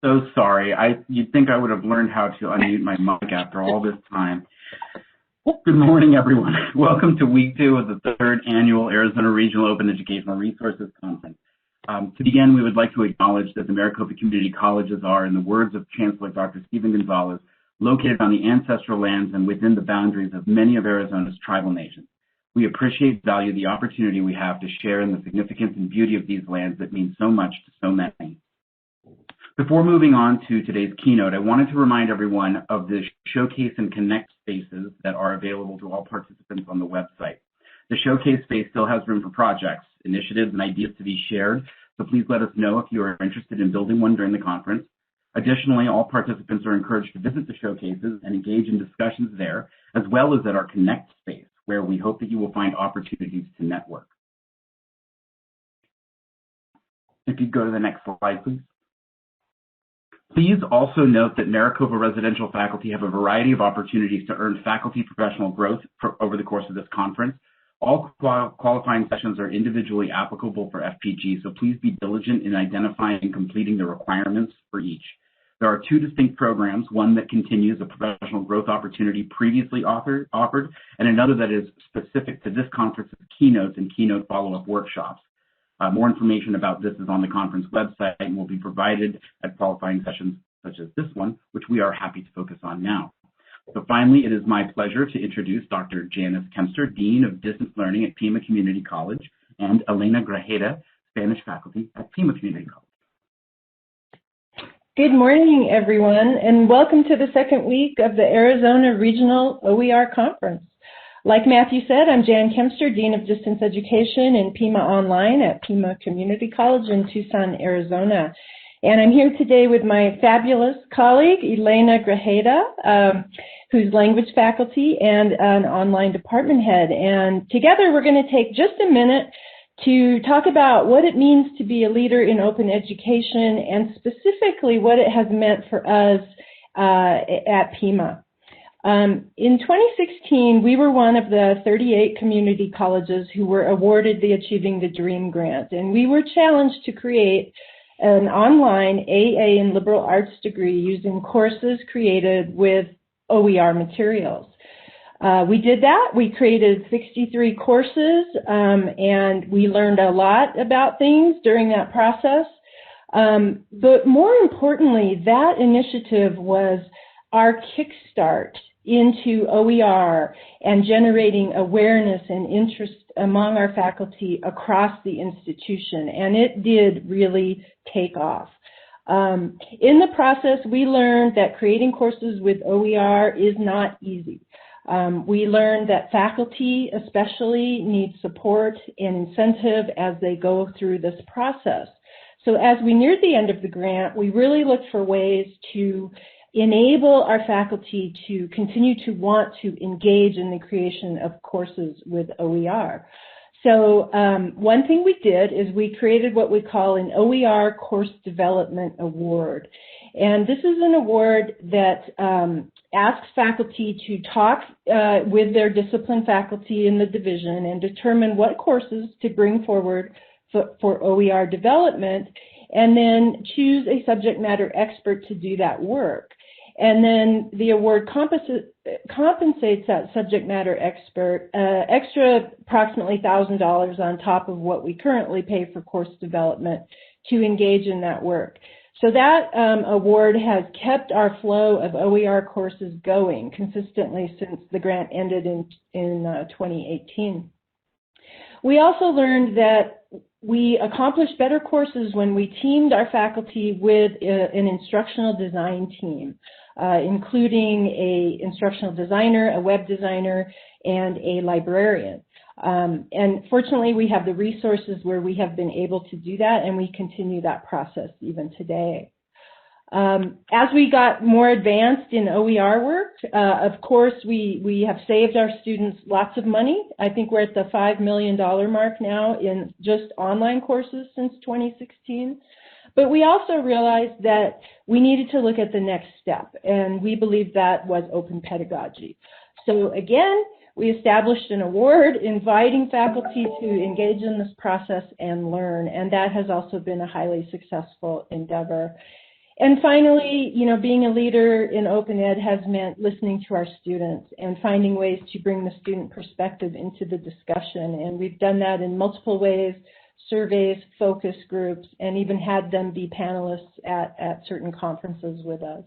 so sorry. You'd think I would have learned how to unmute my mic after all this time. Good morning, everyone. Welcome to week 2 of the 3rd annual Arizona Regional Open Educational Resources Conference. To begin, we would like to acknowledge that the Maricopa Community Colleges are, in the words of Chancellor Dr. Stephen Gonzalez, located on the ancestral lands and within the boundaries of many of Arizona's tribal nations. We appreciate and value the opportunity we have to share in the significance and beauty of these lands that mean so much to so many. Before moving on to today's keynote, I wanted to remind everyone of the Showcase and Connect spaces that are available to all participants on the website. The Showcase space still has room for projects, initiatives, and ideas to be shared, so please let us know if you are interested in building one during the conference. Additionally, all participants are encouraged to visit the showcases and engage in discussions there, as well as at our Connect space, where we hope that you will find opportunities to network. If you go to the next slide, please. Please also note that Maricopa residential faculty have a variety of opportunities to earn faculty professional growth over the course of this conference. All qualifying sessions are individually applicable for FPG, so please be diligent in identifying and completing the requirements for each. There are 2 distinct programs, one that continues a professional growth opportunity previously offered, and another that is specific to this conference's keynotes and keynote follow-up workshops. More information about this is on the conference website and will be provided at qualifying sessions such as this one, which we are happy to focus on now. So finally, it is my pleasure to introduce Dr. Janice Kempster, Dean of Distance Learning at Pima Community College, and Elena Grajeda, Spanish faculty at Pima Community College. Good morning, everyone, and welcome to the second week of the Arizona Regional OER Conference. Like Matthew said, I'm Jan Kempster, Dean of Distance Education in Pima Online at Pima Community College in Tucson, Arizona. And I'm here today with my fabulous colleague, Elena Grajeda, who's language faculty and an online department head. And together we're going to take just a minute to talk about what it means to be a leader in open education and specifically what it has meant for us at Pima. In 2016, we were one of the 38 community colleges who were awarded the Achieving the Dream grant, and we were challenged to create an online AA in liberal arts degree using courses created with OER materials. We did that. We created 63 courses, and we learned a lot about things during that process. But more importantly, that initiative was our kickstart into OER and generating awareness and interest among our faculty across the institution, and it did really take off. In the process, we learned that creating courses with OER is not easy. We learned that faculty especially need support and incentive as they go through this process. So as we neared the end of the grant, we really looked for ways to enable our faculty to continue to want to engage in the creation of courses with OER. So one thing we did is we created what we call an OER Course Development Award. And this is an award that asks faculty to talk with their discipline faculty in the division and determine what courses to bring forward for OER development, and then choose a subject matter expert to do that work. And then the award compensates that subject matter expert extra approximately $1,000 on top of what we currently pay for course development to engage in that work. So that award has kept our flow of OER courses going consistently since the grant ended in 2018. We also learned that we accomplished better courses when we teamed our faculty with an instructional design team, including an instructional designer, a web designer, and a librarian. And fortunately, we have the resources where we have been able to do that, and we continue that process even today. As we got more advanced in OER work, of course, we have saved our students lots of money. I think we're at the $5 million mark now in just online courses since 2016. But we also realized that we needed to look at the next step, and we believe that was open pedagogy. So again, we established an award inviting faculty to engage in this process and learn, and that has also been a highly successful endeavor. And finally, being a leader in open ed has meant listening to our students and finding ways to bring the student perspective into the discussion. And we've done that in multiple ways: surveys, focus groups, and even had them be panelists at certain conferences with us.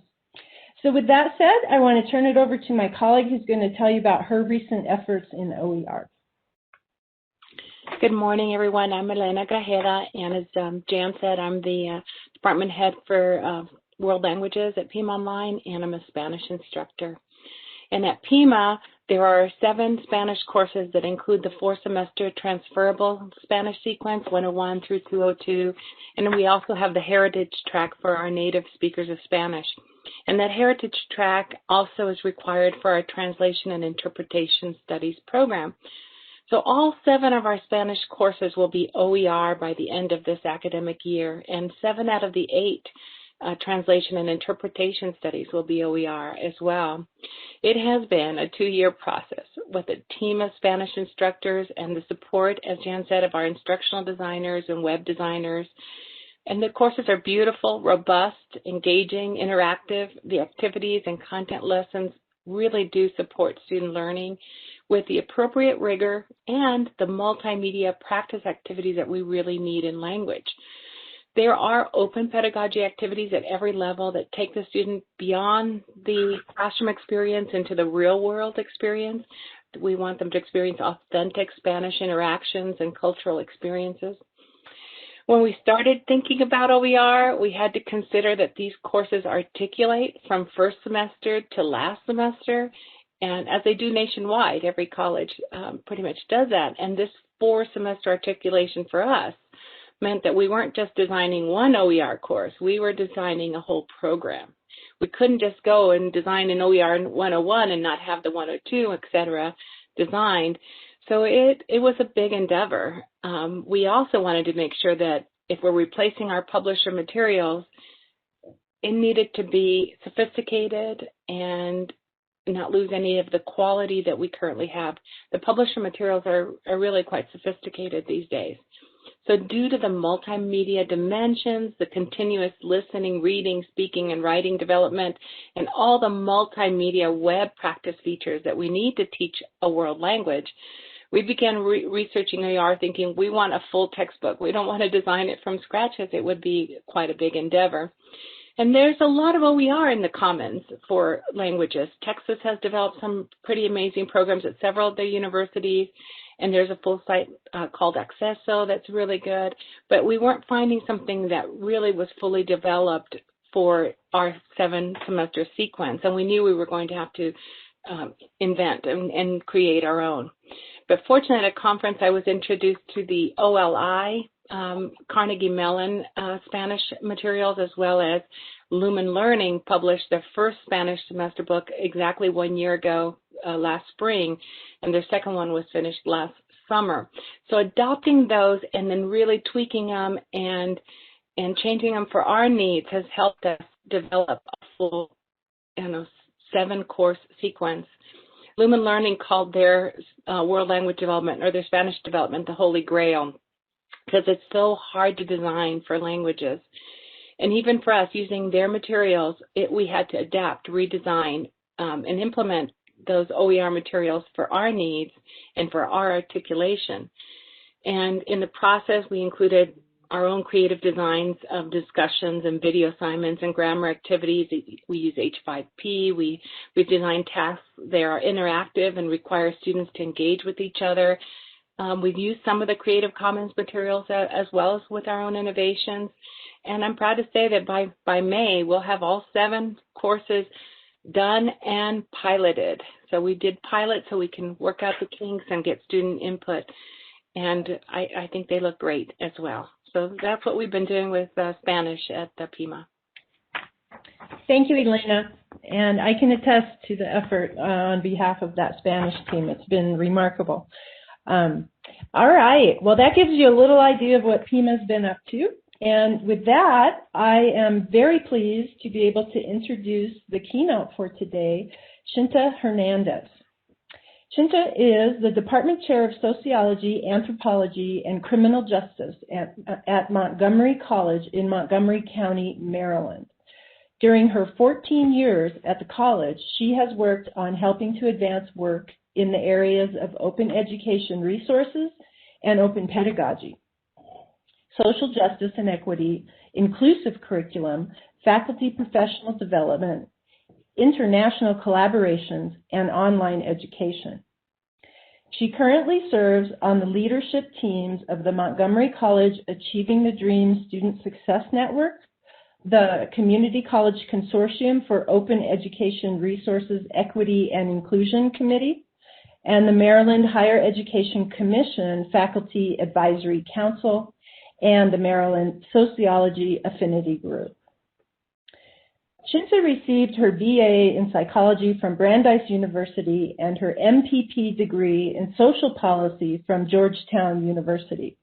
So with that said, I want to turn it over to my colleague who's going to tell you about her recent efforts in OER. Good morning, everyone. I'm Elena Grajeda, and as Jan said, I'm the department head for world languages at Pima Online, and I'm a Spanish instructor. And at Pima, there are 7 Spanish courses that include the 4-semester transferable Spanish sequence, 101 through 202, and we also have the heritage track for our native speakers of Spanish. And that heritage track also is required for our translation and interpretation studies program. So all 7 of our Spanish courses will be OER by the end of this academic year, and 7 out of the 8 translation and interpretation studies will be OER as well. It has been a 2-year process with a team of Spanish instructors and the support, as Jan said, of our instructional designers and web designers. And the courses are beautiful, robust, engaging, interactive. The activities and content lessons really do support student learning with the appropriate rigor and the multimedia practice activities that we really need in language. There are open pedagogy activities at every level that take the student beyond the classroom experience into the real world experience. We want them to experience authentic Spanish interactions and cultural experiences. When we started thinking about OER, we had to consider that these courses articulate from first semester to last semester, and as they do nationwide, every college pretty much does that. And this 4-semester articulation for us meant that we weren't just designing one OER course, we were designing a whole program. We couldn't just go and design an OER 101 and not have the 102, et cetera, designed. So it was a big endeavor. We also wanted to make sure that if we're replacing our publisher materials, it needed to be sophisticated and not lose any of the quality that we currently have. The publisher materials are really quite sophisticated these days. So due to the multimedia dimensions, the continuous listening, reading, speaking, and writing development, and all the multimedia web practice features that we need to teach a world language, we began researching OER thinking we want a full textbook. We don't want to design it from scratch as it would be quite a big endeavor. And there's a lot of OER in the commons for languages. Texas has developed some pretty amazing programs at several of their universities, and there's a full site called Accesso that's really good. But we weren't finding something that really was fully developed for our 7-semester sequence, and we knew we were going to have to invent and create our own. But fortunately, at a conference, I was introduced to the OLI, Carnegie Mellon Spanish materials, as well as Lumen Learning published their first Spanish semester book exactly 1 year ago, last spring, and their second one was finished last summer. So adopting those and then really tweaking them and changing them for our needs has helped us develop a full 7-course sequence. Lumen Learning called their world language development or their Spanish development the Holy Grail, because it's so hard to design for languages. And even for us, using their materials, we had to adapt, redesign, and implement those OER materials for our needs and for our articulation. And in the process, we included our own creative designs of discussions and video assignments and grammar activities. We use H5P. We've designed tasks that are interactive and require students to engage with each other. We've used some of the Creative Commons materials as well as with our own innovations. And I'm proud to say that by May, we'll have all 7 courses done and piloted. So we did pilot so we can work out the kinks and get student input. And I think they look great as well. So that's what we've been doing with Spanish at Pima. Thank you, Elena. And I can attest to the effort on behalf of that Spanish team. It's been remarkable. All right. Well, that gives you a little idea of what Pima's been up to. And with that, I am very pleased to be able to introduce the keynote for today, Shinta Hernandez. Shinta is the Department Chair of Sociology, Anthropology, and Criminal Justice at Montgomery College in Montgomery County, Maryland. During her 14 years at the college, she has worked on helping to advance work in the areas of open education resources and open pedagogy, social justice and equity, inclusive curriculum, faculty professional development, international collaborations, and online education. She currently serves on the leadership teams of the Montgomery College Achieving the Dream Student Success Network, the Community College Consortium for Open Education Resources, Equity, and Inclusion Committee, and the Maryland Higher Education Commission Faculty Advisory Council, and the Maryland Sociology Affinity Group. Shinta received her BA in psychology from Brandeis University and her MPP degree in social policy from Georgetown University.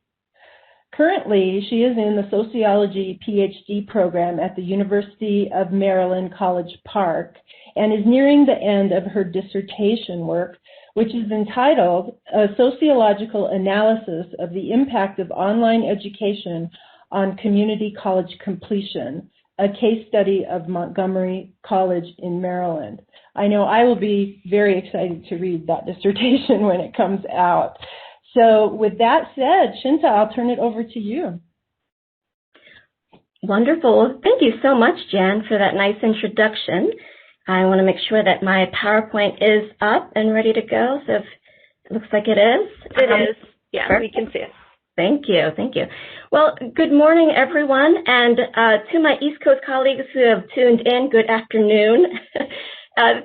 Currently, she is in the sociology PhD program at the University of Maryland College Park and is nearing the end of her dissertation work, which is entitled A Sociological Analysis of the Impact of Online Education on Community College Completion, a case study of Montgomery College in Maryland. I know I will be very excited to read that dissertation when it comes out. So with that said, Shinta, I'll turn it over to you. Wonderful. Thank you so much, Jan, for that nice introduction. I want to make sure that my PowerPoint is up and ready to go. So if it looks like it is. It is. Yeah, perfect. We can see it. Thank you. Thank you. Well, good morning, everyone. And to my East Coast colleagues who have tuned in, good afternoon.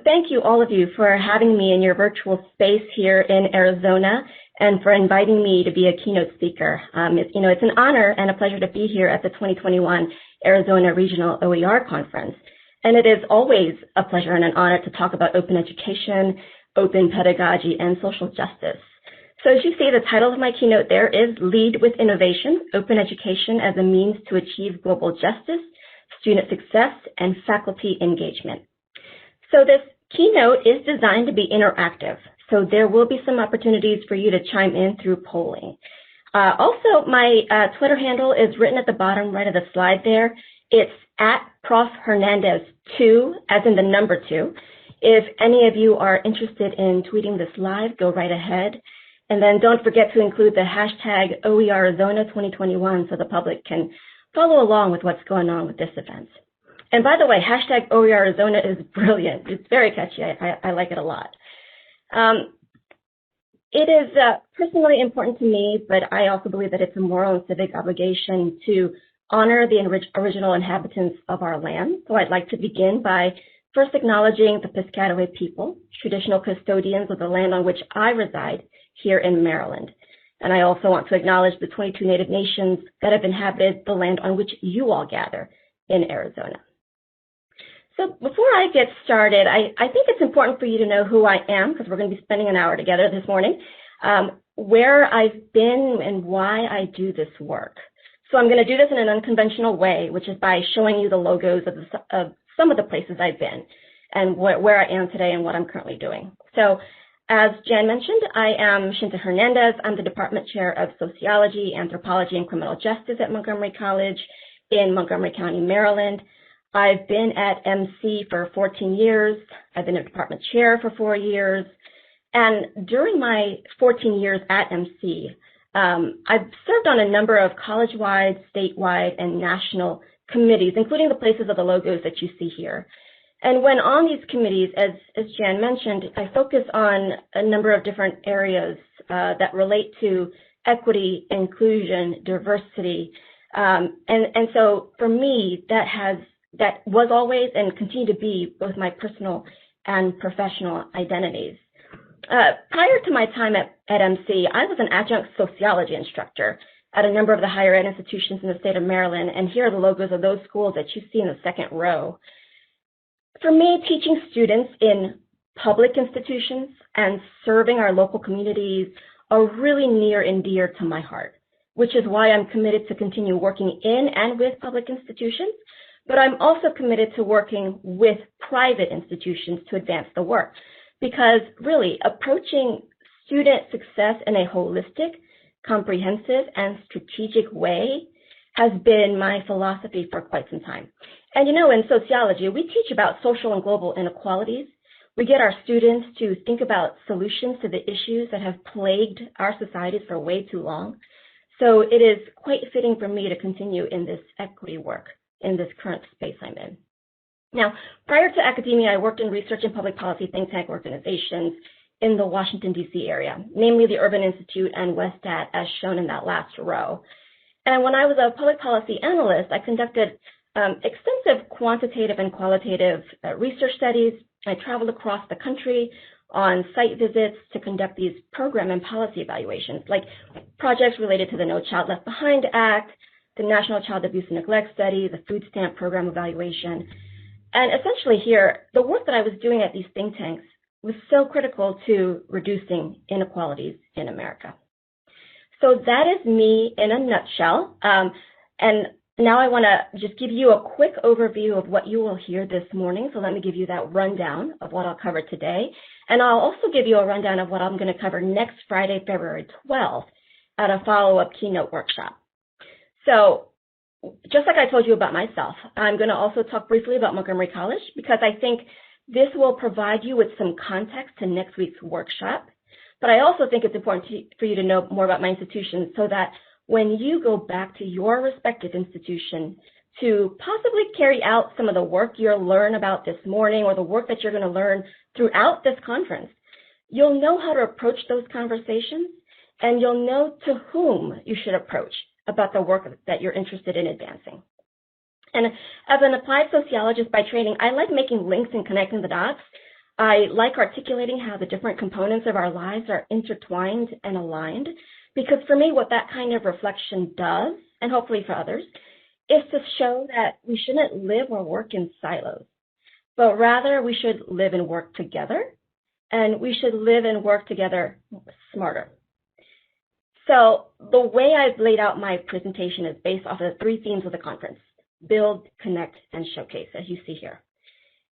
Thank you, all of you, for having me in your virtual space here in Arizona and for inviting me to be a keynote speaker. It's an honor and a pleasure to be here at the 2021 Arizona Regional OER Conference. And it is always a pleasure and an honor to talk about open education, open pedagogy, and social justice. So as you see, the title of my keynote there is Lead with Innovation, Open Education as a Means to Achieve Global Justice, Student Success, and Faculty Engagement. So this keynote is designed to be interactive. So there will be some opportunities for you to chime in through polling. Also, my Twitter handle is written at the bottom right of the slide there. It's at Prof. Hernandez 2, as in the number 2. If any of you are interested in tweeting this live, go right ahead. And then don't forget to include the hashtag OERazona 2021 so the public can follow along with what's going on with this event. And by the way, hashtag OERazona is brilliant. It's very catchy. I like it a lot. It is personally important to me, but I also believe that it's a moral and civic obligation to honor the original inhabitants of our land. So I'd like to begin by first acknowledging the Piscataway people, traditional custodians of the land on which I reside here in Maryland. And I also want to acknowledge the 22 Native nations that have inhabited the land on which you all gather in Arizona. So before I get started, I think it's important for you to know who I am, because we're going to be spending an hour together this morning, where I've been and why I do this work. So I'm going to do this in an unconventional way, which is by showing you the logos of some of the places I've been and where I am today and what I'm currently doing. So as Jan mentioned, I am Shinta Hernandez. I'm the Department Chair of Sociology, Anthropology, and Criminal Justice at Montgomery College in Montgomery County, Maryland. I've been at MC for 14 years. I've been a department chair for 4 years. And during my 14 years at MC, I've served on a number of college-wide, statewide, and national committees, including the places of the logos that you see here. And when on these committees, as Jan mentioned, I focus on a number of different areas that relate to equity, inclusion, diversity. And so for me, that was always and continue to be both my personal and professional identities. Prior to my time at MC, I was an adjunct sociology instructor at a number of the higher ed institutions in the state of Maryland, and here are the logos of those schools that you see in the second row. For me, teaching students in public institutions and serving our local communities are really near and dear to my heart, which is why I'm committed to continue working in and with public institutions, but I'm also committed to working with private institutions to advance the work, because really approaching student success in a holistic, comprehensive, and strategic way has been my philosophy for quite some time. And you know, in sociology, we teach about social and global inequalities. We get our students to think about solutions to the issues that have plagued our societies for way too long. So it is quite fitting for me to continue in this equity work in this current space I'm in. Now, prior to academia, I worked in research and public policy think tank organizations in the Washington, D.C. area, namely the Urban Institute and WestAT, as shown in that last row. And when I was a public policy analyst, I conducted extensive quantitative and qualitative research studies. I traveled across the country on site visits to conduct these program and policy evaluations, like projects related to the No Child Left Behind Act, the National Child Abuse and Neglect Study, the food stamp program evaluation. And essentially here, the work that I was doing at these think tanks was so critical to reducing inequalities in America. So that is me in a nutshell. And now I want to just give you a quick overview of what you will hear this morning. So let me give you that rundown of what I'll cover today. And I'll also give you a rundown of what I'm going to cover next Friday, February 12th at a follow-up keynote workshop. So just like I told you about myself, I'm going to also talk briefly about Montgomery College because I think this will provide you with some context to next week's workshop. But I also think it's important for you to know more about my institution so that when you go back to your respective institution to possibly carry out some of the work you'll learn about this morning or the work that you're going to learn throughout this conference, you'll know how to approach those conversations and you'll know to whom you should approach about the work that you're interested in advancing. And as an applied sociologist by training, I like making links and connecting the dots. I like articulating how the different components of our lives are intertwined and aligned, because for me, what that kind of reflection does, and hopefully for others, is to show that we shouldn't live or work in silos, but rather we should live and work together, and we should live and work together smarter. So the way I've laid out my presentation is based off of the three themes of the conference: build, connect, and showcase, as you see here.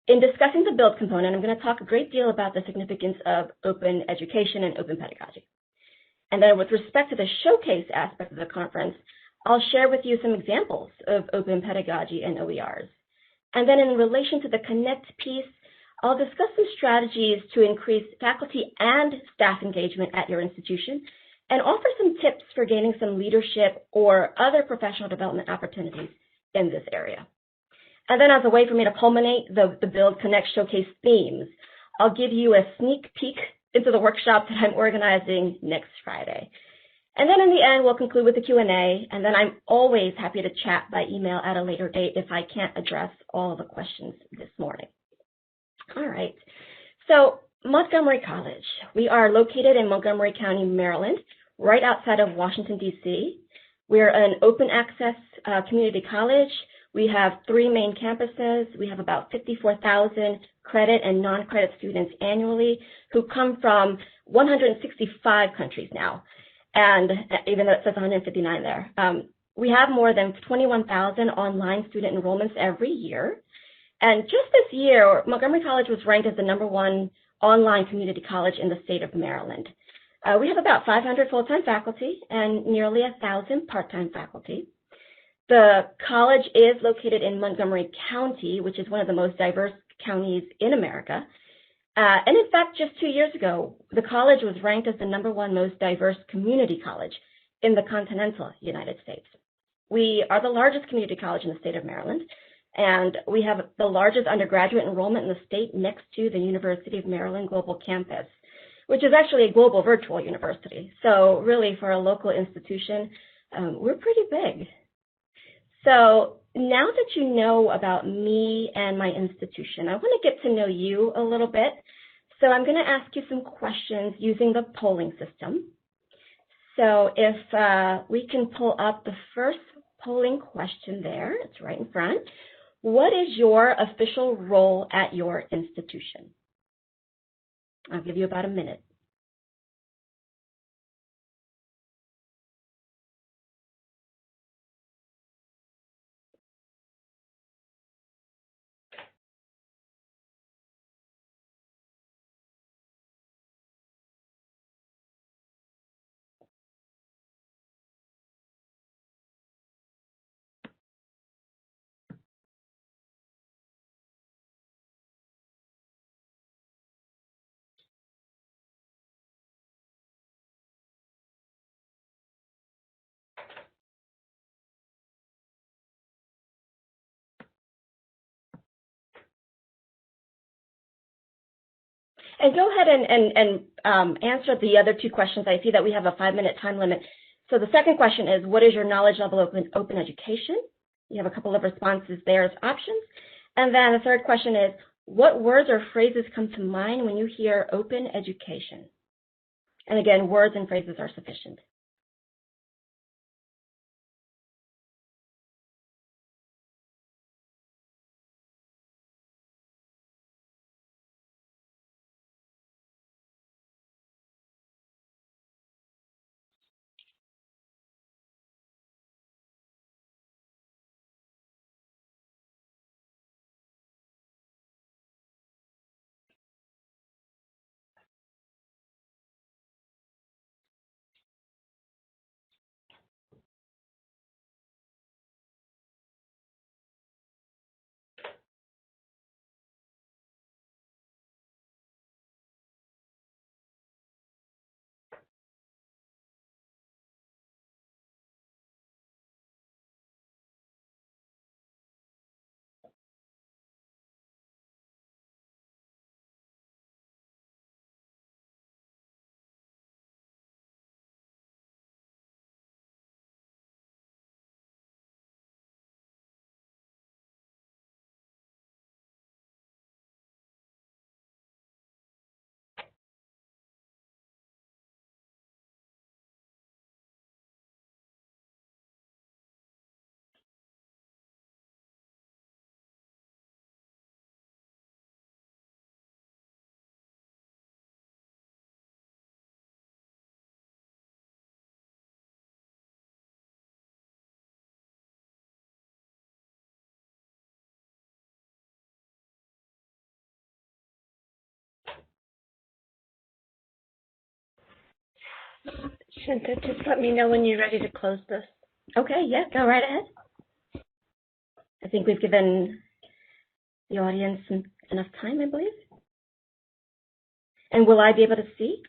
In discussing the build component, I'm going to talk a great deal about the significance of open education and open pedagogy. And then with respect to the showcase aspect of the conference, I'll share with you some examples of open pedagogy and OERs. And then in relation to the connect piece, I'll discuss some strategies to increase faculty and staff engagement at your institution and offer some tips for gaining some leadership or other professional development opportunities in this area. And then as a way for me to culminate the Build, Connect, Showcase themes, I'll give you a sneak peek into the workshop that I'm organizing next Friday. And then in the end, we'll conclude with the Q&A, and then I'm always happy to chat by email at a later date if I can't address all of the questions this morning. All right, so Montgomery College. We are located in Montgomery County, Maryland, right outside of Washington, D.C. We're an open access community college. We have 3 main campuses. We have about 54,000 credit and non-credit students annually who come from 165 countries now, and even though it says 159 there. We have more than 21,000 online student enrollments every year. And just this year, Montgomery College was ranked as the #1 online community college in the state of Maryland. We have about 500 full-time faculty and nearly 1,000 part-time faculty. The college is located in Montgomery County, which is one of the most diverse counties in America. And in fact, just 2 years ago, the college was ranked as the #1 most diverse community college in the continental United States. We are the largest community college in the state of Maryland, and we have the largest undergraduate enrollment in the state next to the University of Maryland Global Campus, which is actually a global virtual university. So really, for a local institution, we're pretty big. So now that you know about me and my institution, I want to get to know you a little bit. So I'm going to ask you some questions using the polling system. So if we can pull up the first polling question there, it's right in front. What is your official role at your institution? I'll give you about a minute. And go ahead and answer the other two questions. I see that we have a 5-minute time limit. So the second question is, what is your knowledge level of open education? You have a couple of responses there as options. And then the third question is, what words or phrases come to mind when you hear open education? And again, words and phrases are sufficient. Shinta, just let me know when you're ready to close this. Okay, yeah, go right ahead. I think we've given the audience enough time, I believe. And will I be able to see?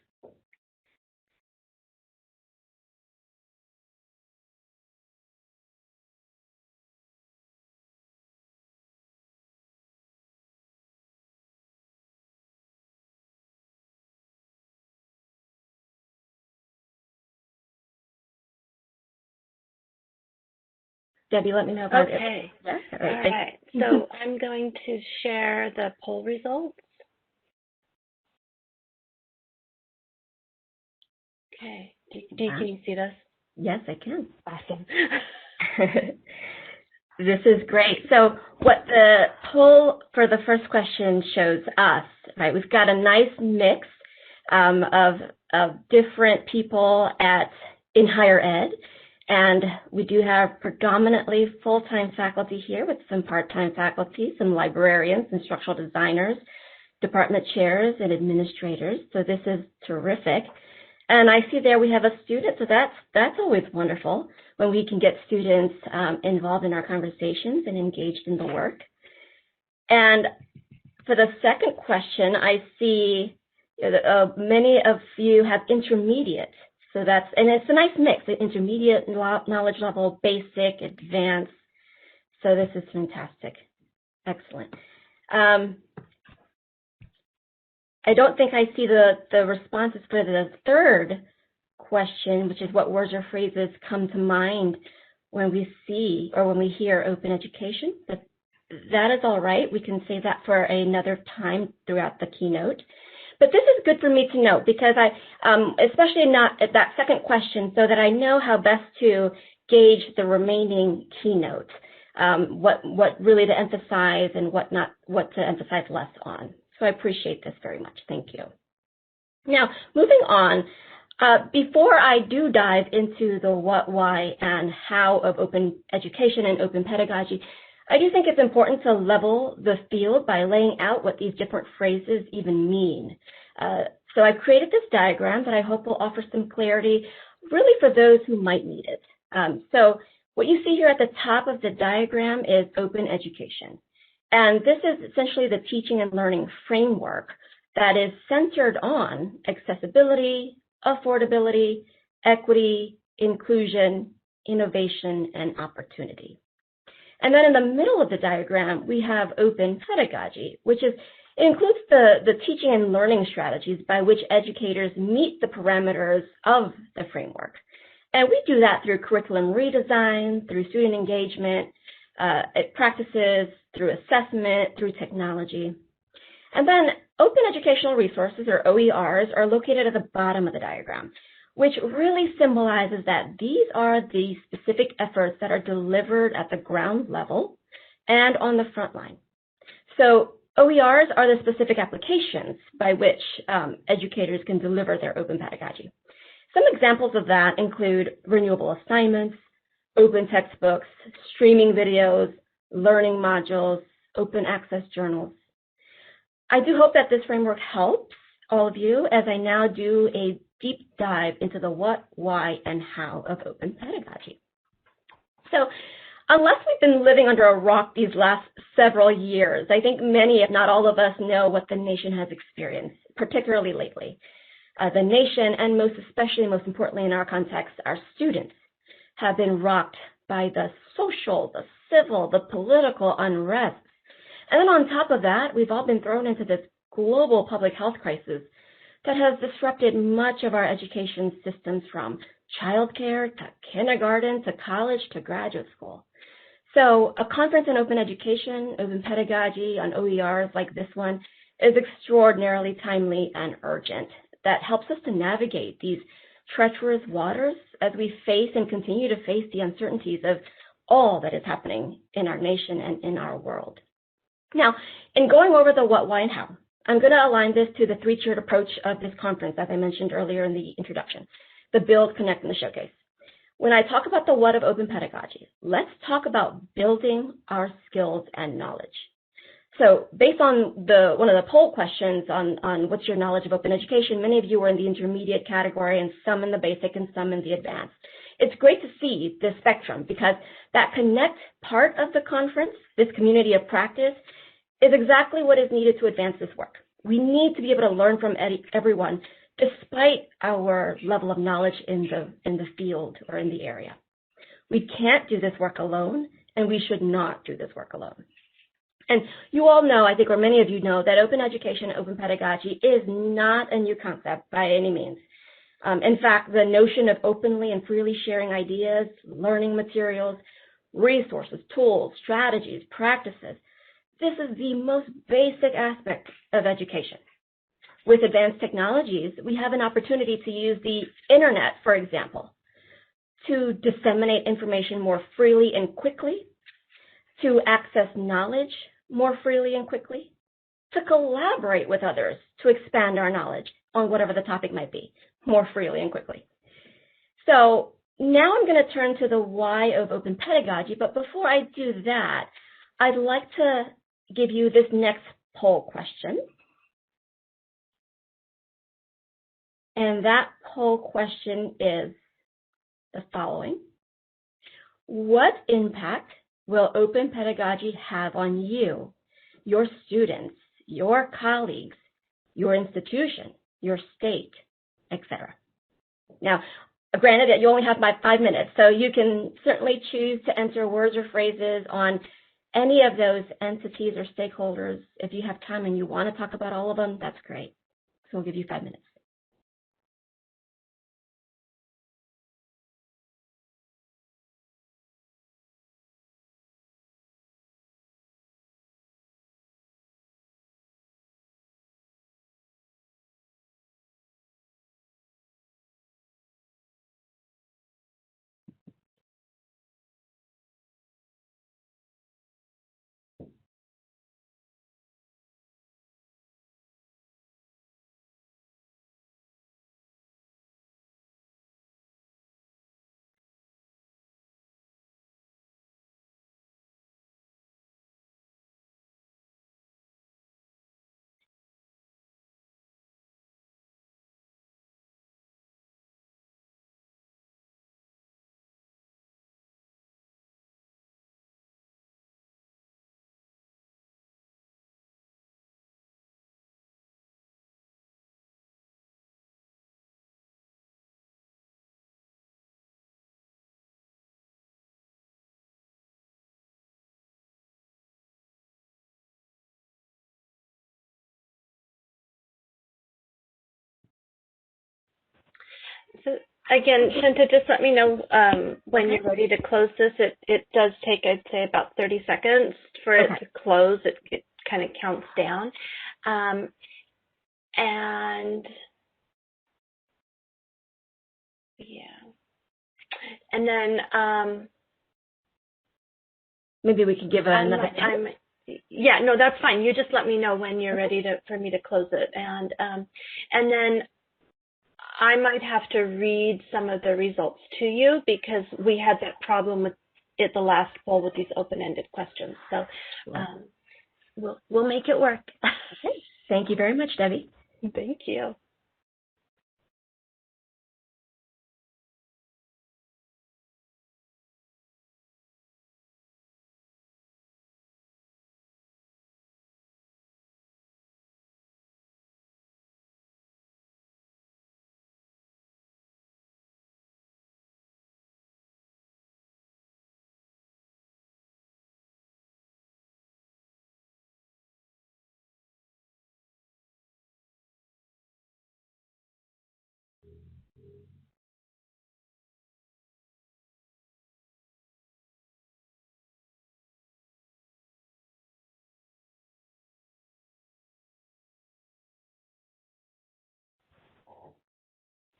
Debbie, let me know about it. Okay. Yeah? All right. So I'm going to share the poll results. Okay. Can you see this? Yes, I can. Awesome. This is great. So what the poll for the first question shows us, right, we've got a nice mix of different people in higher ed. And we do have predominantly full-time faculty here with some part-time faculty, some librarians, instructional designers, department chairs, and administrators. So this is terrific. And I see there we have a student, so that's always wonderful when we can get students involved in our conversations and engaged in the work. And for the second question, I see many of you have intermediate. So and it's a nice mix, intermediate knowledge level, basic, advanced. So this is fantastic. Excellent. I don't think I see the responses for the third question, which is what words or phrases come to mind when we see or when we hear open education. But that is all right. We can save that for another time throughout the keynote. But this is good for me to know because especially not at that second question, so that I know how best to gauge the remaining keynote, what really to emphasize and what to emphasize less on. So I appreciate this very much. Thank you. Now, moving on, before I do dive into the what, why, and how of open education and open pedagogy, I do think it's important to level the field by laying out what these different phrases even mean. So I created this diagram that I hope will offer some clarity really for those who might need it. So what you see here at the top of the diagram is open education. And this is essentially the teaching and learning framework that is centered on accessibility, affordability, equity, inclusion, innovation, and opportunity. And then in the middle of the diagram, we have open pedagogy, which is It includes the teaching and learning strategies by which educators meet the parameters of the framework. And we do that through curriculum redesign, through student engagement, practices, through assessment, through technology. And then open educational resources, or OERs, are located at the bottom of the diagram, which really symbolizes that these are the specific efforts that are delivered at the ground level and on the front line. So OERs are the specific applications by which educators can deliver their open pedagogy. Some examples of that include renewable assignments, open textbooks, streaming videos, learning modules, open access journals. I do hope that this framework helps all of you as I now do a deep dive into the what, why, and how of open pedagogy. So unless we've been living under a rock these last several years, I think many, if not all of us, know what the nation has experienced, particularly lately. The nation, and most importantly in our context, our students, have been rocked by the social, the civil, the political unrest. And then on top of that, we've all been thrown into this global public health crisis that has disrupted much of our education systems, from childcare to kindergarten to college to graduate school. So a conference on open education, open pedagogy, on OERs like this one is extraordinarily timely and urgent. That helps us to navigate these treacherous waters as we face and continue to face the uncertainties of all that is happening in our nation and in our world. Now, in going over the what, why, and how, I'm going to align this to the three-tiered approach of this conference, as I mentioned earlier in the introduction: the build, connect, and the showcase. When I talk about the what of open pedagogy, let's talk about building our skills and knowledge. So based on one of the poll questions on what's your knowledge of open education, many of you were in the intermediate category and some in the basic and some in the advanced. It's great to see this spectrum, because that connect part of the conference, this community of practice, is exactly what is needed to advance this work. We need to be able to learn from everyone, despite our level of knowledge in the field or in the area. We can't do this work alone, and we should not do this work alone. And you all know, I think, or many of you know, that open education, open pedagogy is not a new concept by any means. In fact, the notion of openly and freely sharing ideas, learning materials, resources, tools, strategies, practices, this is the most basic aspect of education. With advanced technologies, we have an opportunity to use the internet, for example, to disseminate information more freely and quickly, to access knowledge more freely and quickly, to collaborate with others to expand our knowledge on whatever the topic might be more freely and quickly. So now I'm going to turn to the why of open pedagogy, but before I do that, I'd like to give you this next poll question. And that poll question is the following: what impact will open pedagogy have on you, your students, your colleagues, your institution, your state, etc.? Now, granted that you only have 5 minutes, so you can certainly choose to enter words or phrases on any of those entities or stakeholders. If you have time and you want to talk about all of them, that's great. So we'll give you 5 minutes. Again, Shinta, just let me know when you're ready to close this. It does take, I'd say, about 30 seconds for it to close. It kind of counts down. And yeah. And then maybe we could give another time. Yeah, no, that's fine. You just let me know when you're ready for me to close it. And then I might have to read some of the results to you because we had that problem with it the last poll with these open-ended questions. So we'll make it work. Okay. Thank you very much, Debbie. Thank you.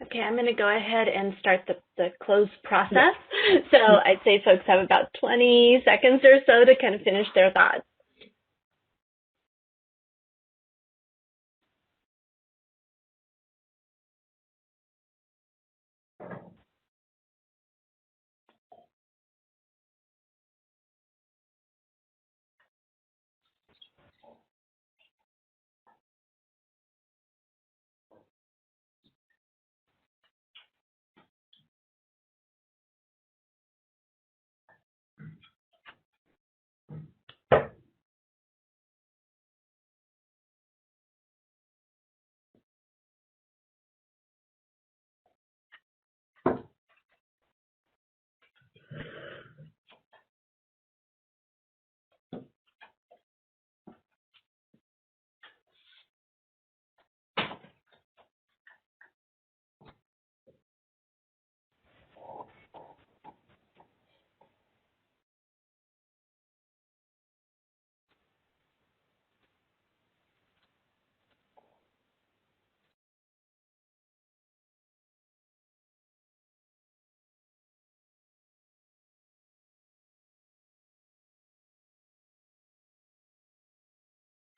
Okay, I'm going to go ahead and start the close process. So I'd say folks have about 20 seconds or so to kind of finish their thoughts.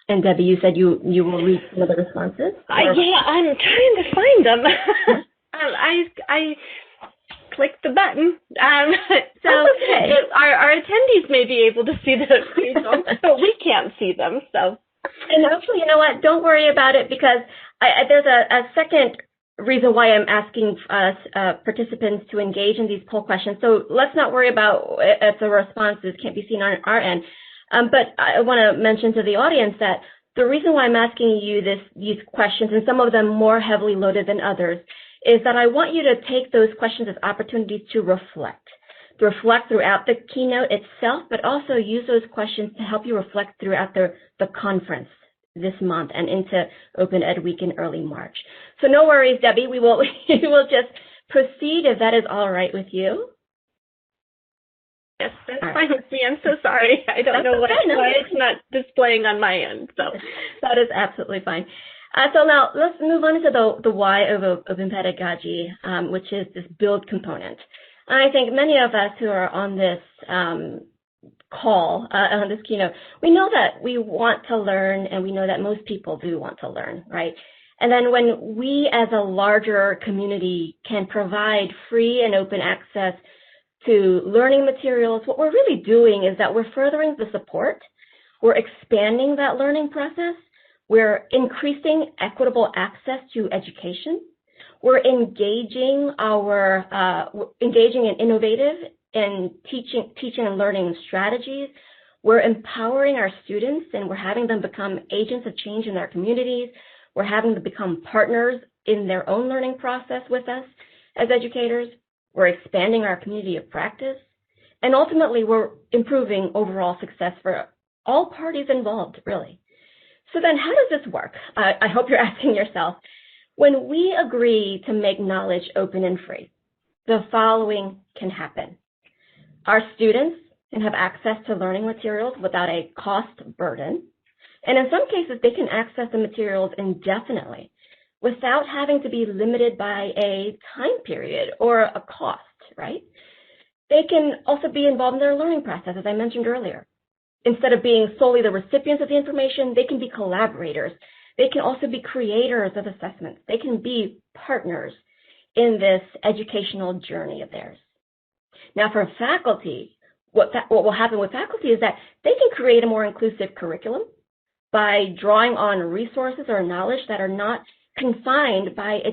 And Debbie, you said you will read some of the responses? Yeah, I'm trying to find them. I clicked the button. So okay. Our attendees may be able to see the results, but we can't see them. So. And actually, you know what? Don't worry about it because there's a second reason why I'm asking participants to engage in these poll questions. So let's not worry about if the responses can't be seen on our end. But I want to mention to the audience that the reason why I'm asking you these questions, and some of them more heavily loaded than others, is that I want you to take those questions as opportunities to reflect throughout the keynote itself, but also use those questions to help you reflect throughout the conference this month and into Open Ed Week in early March. So no worries, Debbie. We will just proceed if that is all right with you. Yes, that's fine with me. I'm so sorry. I don't know why it's not displaying on my end. So that is absolutely fine. So now let's move on to the why of open pedagogy, which is this build component. And I think many of us who are on this call, on this keynote, we know that we want to learn, and we know that most people do want to learn, right? And then when we as a larger community can provide free and open access to learning materials, what we're really doing is that we're furthering the support, we're expanding that learning process, we're increasing equitable access to education, we're engaging in innovative and teaching and learning strategies, we're empowering our students and we're having them become agents of change in their communities, we're having them become partners in their own learning process with us as educators, we're expanding our community of practice, and ultimately we're improving overall success for all parties involved, really. So then how does this work? I hope you're asking yourself. When we agree to make knowledge open and free, the following can happen. Our students can have access to learning materials without a cost burden. And in some cases, they can access the materials indefinitely without having to be limited by a time period or a cost, right? They can also be involved in their learning process, as I mentioned earlier. Instead of being solely the recipients of the information, they can be collaborators. They can also be creators of assessments. They can be partners in this educational journey of theirs. Now, for faculty, what will happen with faculty is that they can create a more inclusive curriculum by drawing on resources or knowledge that are not confined by a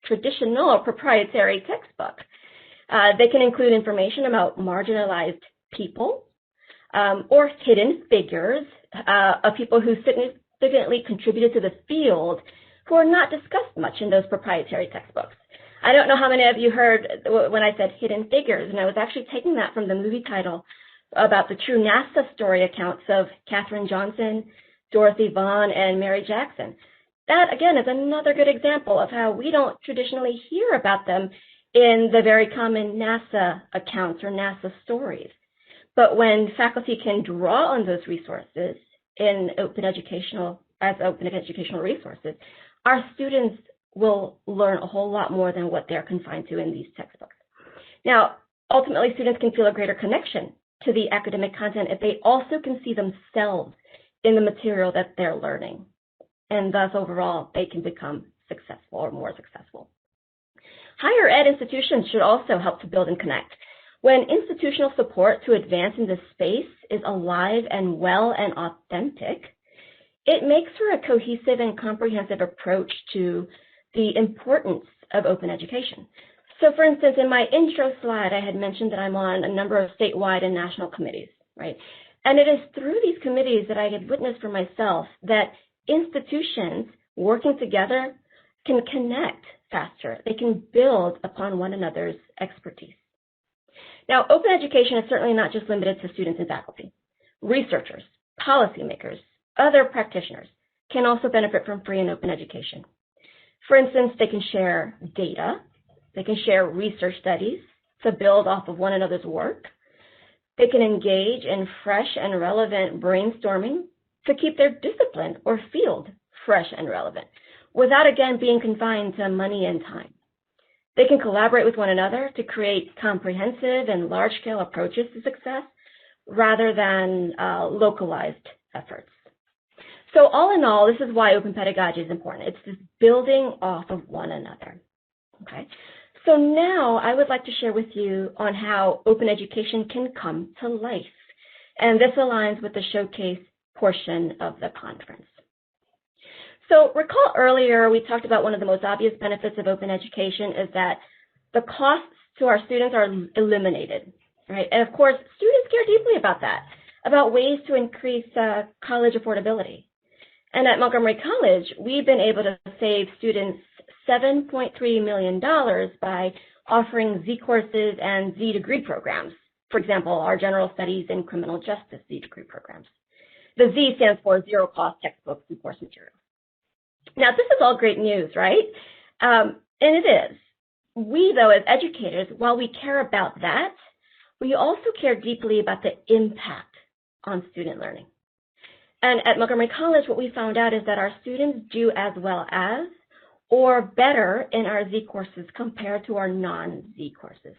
traditional proprietary textbook. They can include information about marginalized people or hidden figures of people who significantly contributed to the field who are not discussed much in those proprietary textbooks. I don't know how many of you heard when I said hidden figures, and I was actually taking that from the movie title about the true NASA story accounts of Katherine Johnson, Dorothy Vaughan, and Mary Jackson. That, again, is another good example of how we don't traditionally hear about them in the very common NASA accounts or NASA stories. But when faculty can draw on those resources in open educational resources, our students will learn a whole lot more than what they're confined to in these textbooks. Now, ultimately, students can feel a greater connection to the academic content if they also can see themselves in the material that they're learning. And thus, overall, they can become successful or more successful. Higher ed institutions should also help to build and connect. When institutional support to advance in this space is alive and well and authentic, it makes for a cohesive and comprehensive approach to the importance of open education. So for instance, in my intro slide, I had mentioned that I'm on a number of statewide and national committees, right? And it is through these committees that I have witnessed for myself that institutions working together can connect faster. They can build upon one another's expertise. Now, open education is certainly not just limited to students and faculty. Researchers, policymakers, other practitioners can also benefit from free and open education. For instance, they can share data, they can share research studies to build off of one another's work. They can engage in fresh and relevant brainstorming to keep their discipline or field fresh and relevant, without again being confined to money and time. They can collaborate with one another to create comprehensive and large-scale approaches to success rather than localized efforts. So all in all, this is why open pedagogy is important. It's this building off of one another. Okay. So now I would like to share with you on how open education can come to life. And this aligns with the showcase portion of the conference. So recall earlier we talked about one of the most obvious benefits of open education is that the costs to our students are eliminated, right? And of course, students care deeply about that, about ways to increase college affordability. And at Montgomery College, we've been able to save students $7.3 million by offering Z courses and Z degree programs. For example, our General Studies and Criminal Justice Z degree programs. The Z stands for Zero Cost Textbooks and Course Materials. Now, this is all great news, right? And it is. We, though, as educators, while we care about that, we also care deeply about the impact on student learning. And at Montgomery College, what we found out is that our students do as well as or better in our Z courses compared to our non-Z courses.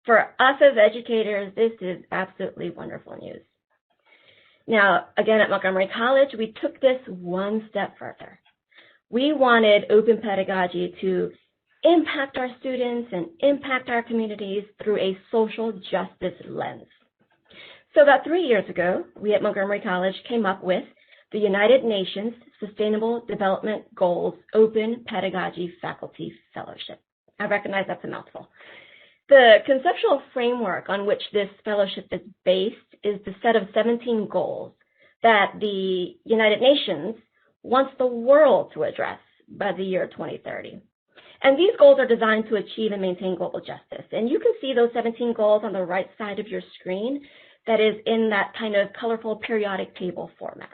For us as educators, this is absolutely wonderful news. Now, again, at Montgomery College, we took this one step further. We wanted open pedagogy to impact our students and impact our communities through a social justice lens. So about 3 years ago, we at Montgomery College came up with the United Nations Sustainable Development Goals Open Pedagogy Faculty Fellowship. I recognize that's a mouthful. The conceptual framework on which this fellowship is based is the set of 17 goals that the United Nations wants the world to address by the year 2030. And these goals are designed to achieve and maintain global justice. And you can see those 17 goals on the right side of your screen that is in that kind of colorful periodic table format.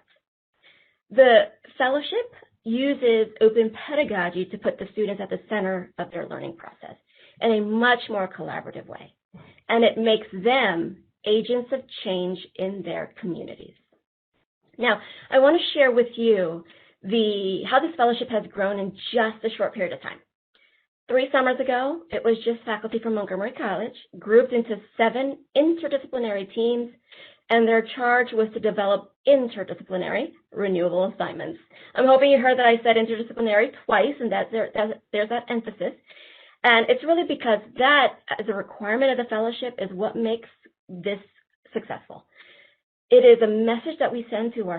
The fellowship uses open pedagogy to put the students at the center of their learning process in a much more collaborative way. And it makes them agents of change in their communities. Now, I want to share with you how this fellowship has grown in just a short period of time. 3 summers ago, it was just faculty from Montgomery College, grouped into 7 interdisciplinary teams, and their charge was to develop interdisciplinary renewable assignments. I'm hoping you heard that I said interdisciplinary twice, and there's that emphasis. And it's really because that, as a requirement of the fellowship, is what makes this successful. It is a message that we send to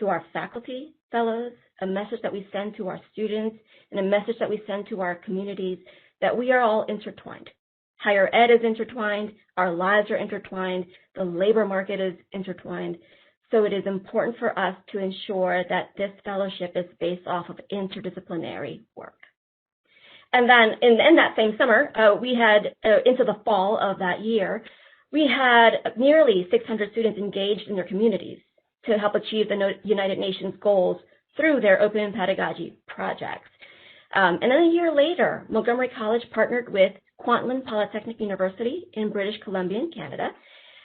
our faculty fellows, a message that we send to our students, and a message that we send to our communities that we are all intertwined. Higher ed is intertwined, our lives are intertwined, the labor market is intertwined. So it is important for us to ensure that this fellowship is based off of interdisciplinary work. And then in that same summer, we had, into the fall of that year, we had nearly 600 students engaged in their communities to help achieve the United Nations goals through their open pedagogy projects. And then a year later, Montgomery College partnered with Kwantlen Polytechnic University in British Columbia in Canada.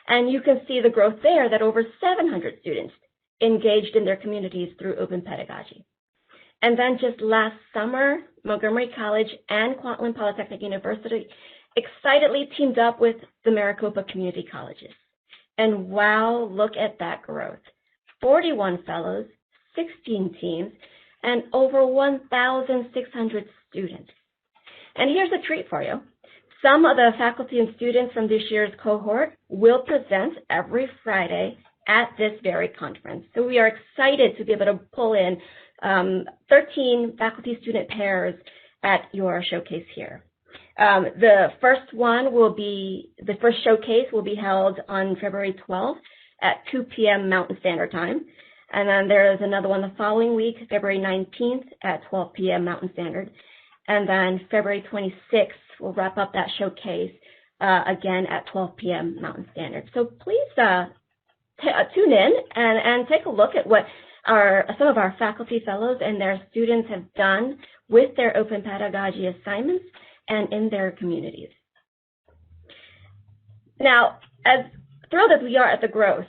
And you can see the growth there, that over 700 students engaged in their communities through open pedagogy. And then just last summer, Montgomery College and Kwantlen Polytechnic University excitedly teamed up with the Maricopa Community Colleges. And wow, look at that growth. 41 fellows, 16 teams, and over 1,600 students. And here's a treat for you. Some of the faculty and students from this year's cohort will present every Friday at this very conference. So we are excited to be able to pull in 13 faculty-student pairs at your showcase here. The first showcase will be held on February 12th at 2 p.m. Mountain Standard Time. And then there is another one the following week, February 19th at 12 p.m. Mountain Standard. And then February 26th, we'll wrap up that showcase again at 12 p.m. Mountain Standard. So please tune in and take a look at what some of our faculty fellows and their students have done with their open pedagogy assignments and in their communities. Now, as thrilled as we are at the growth,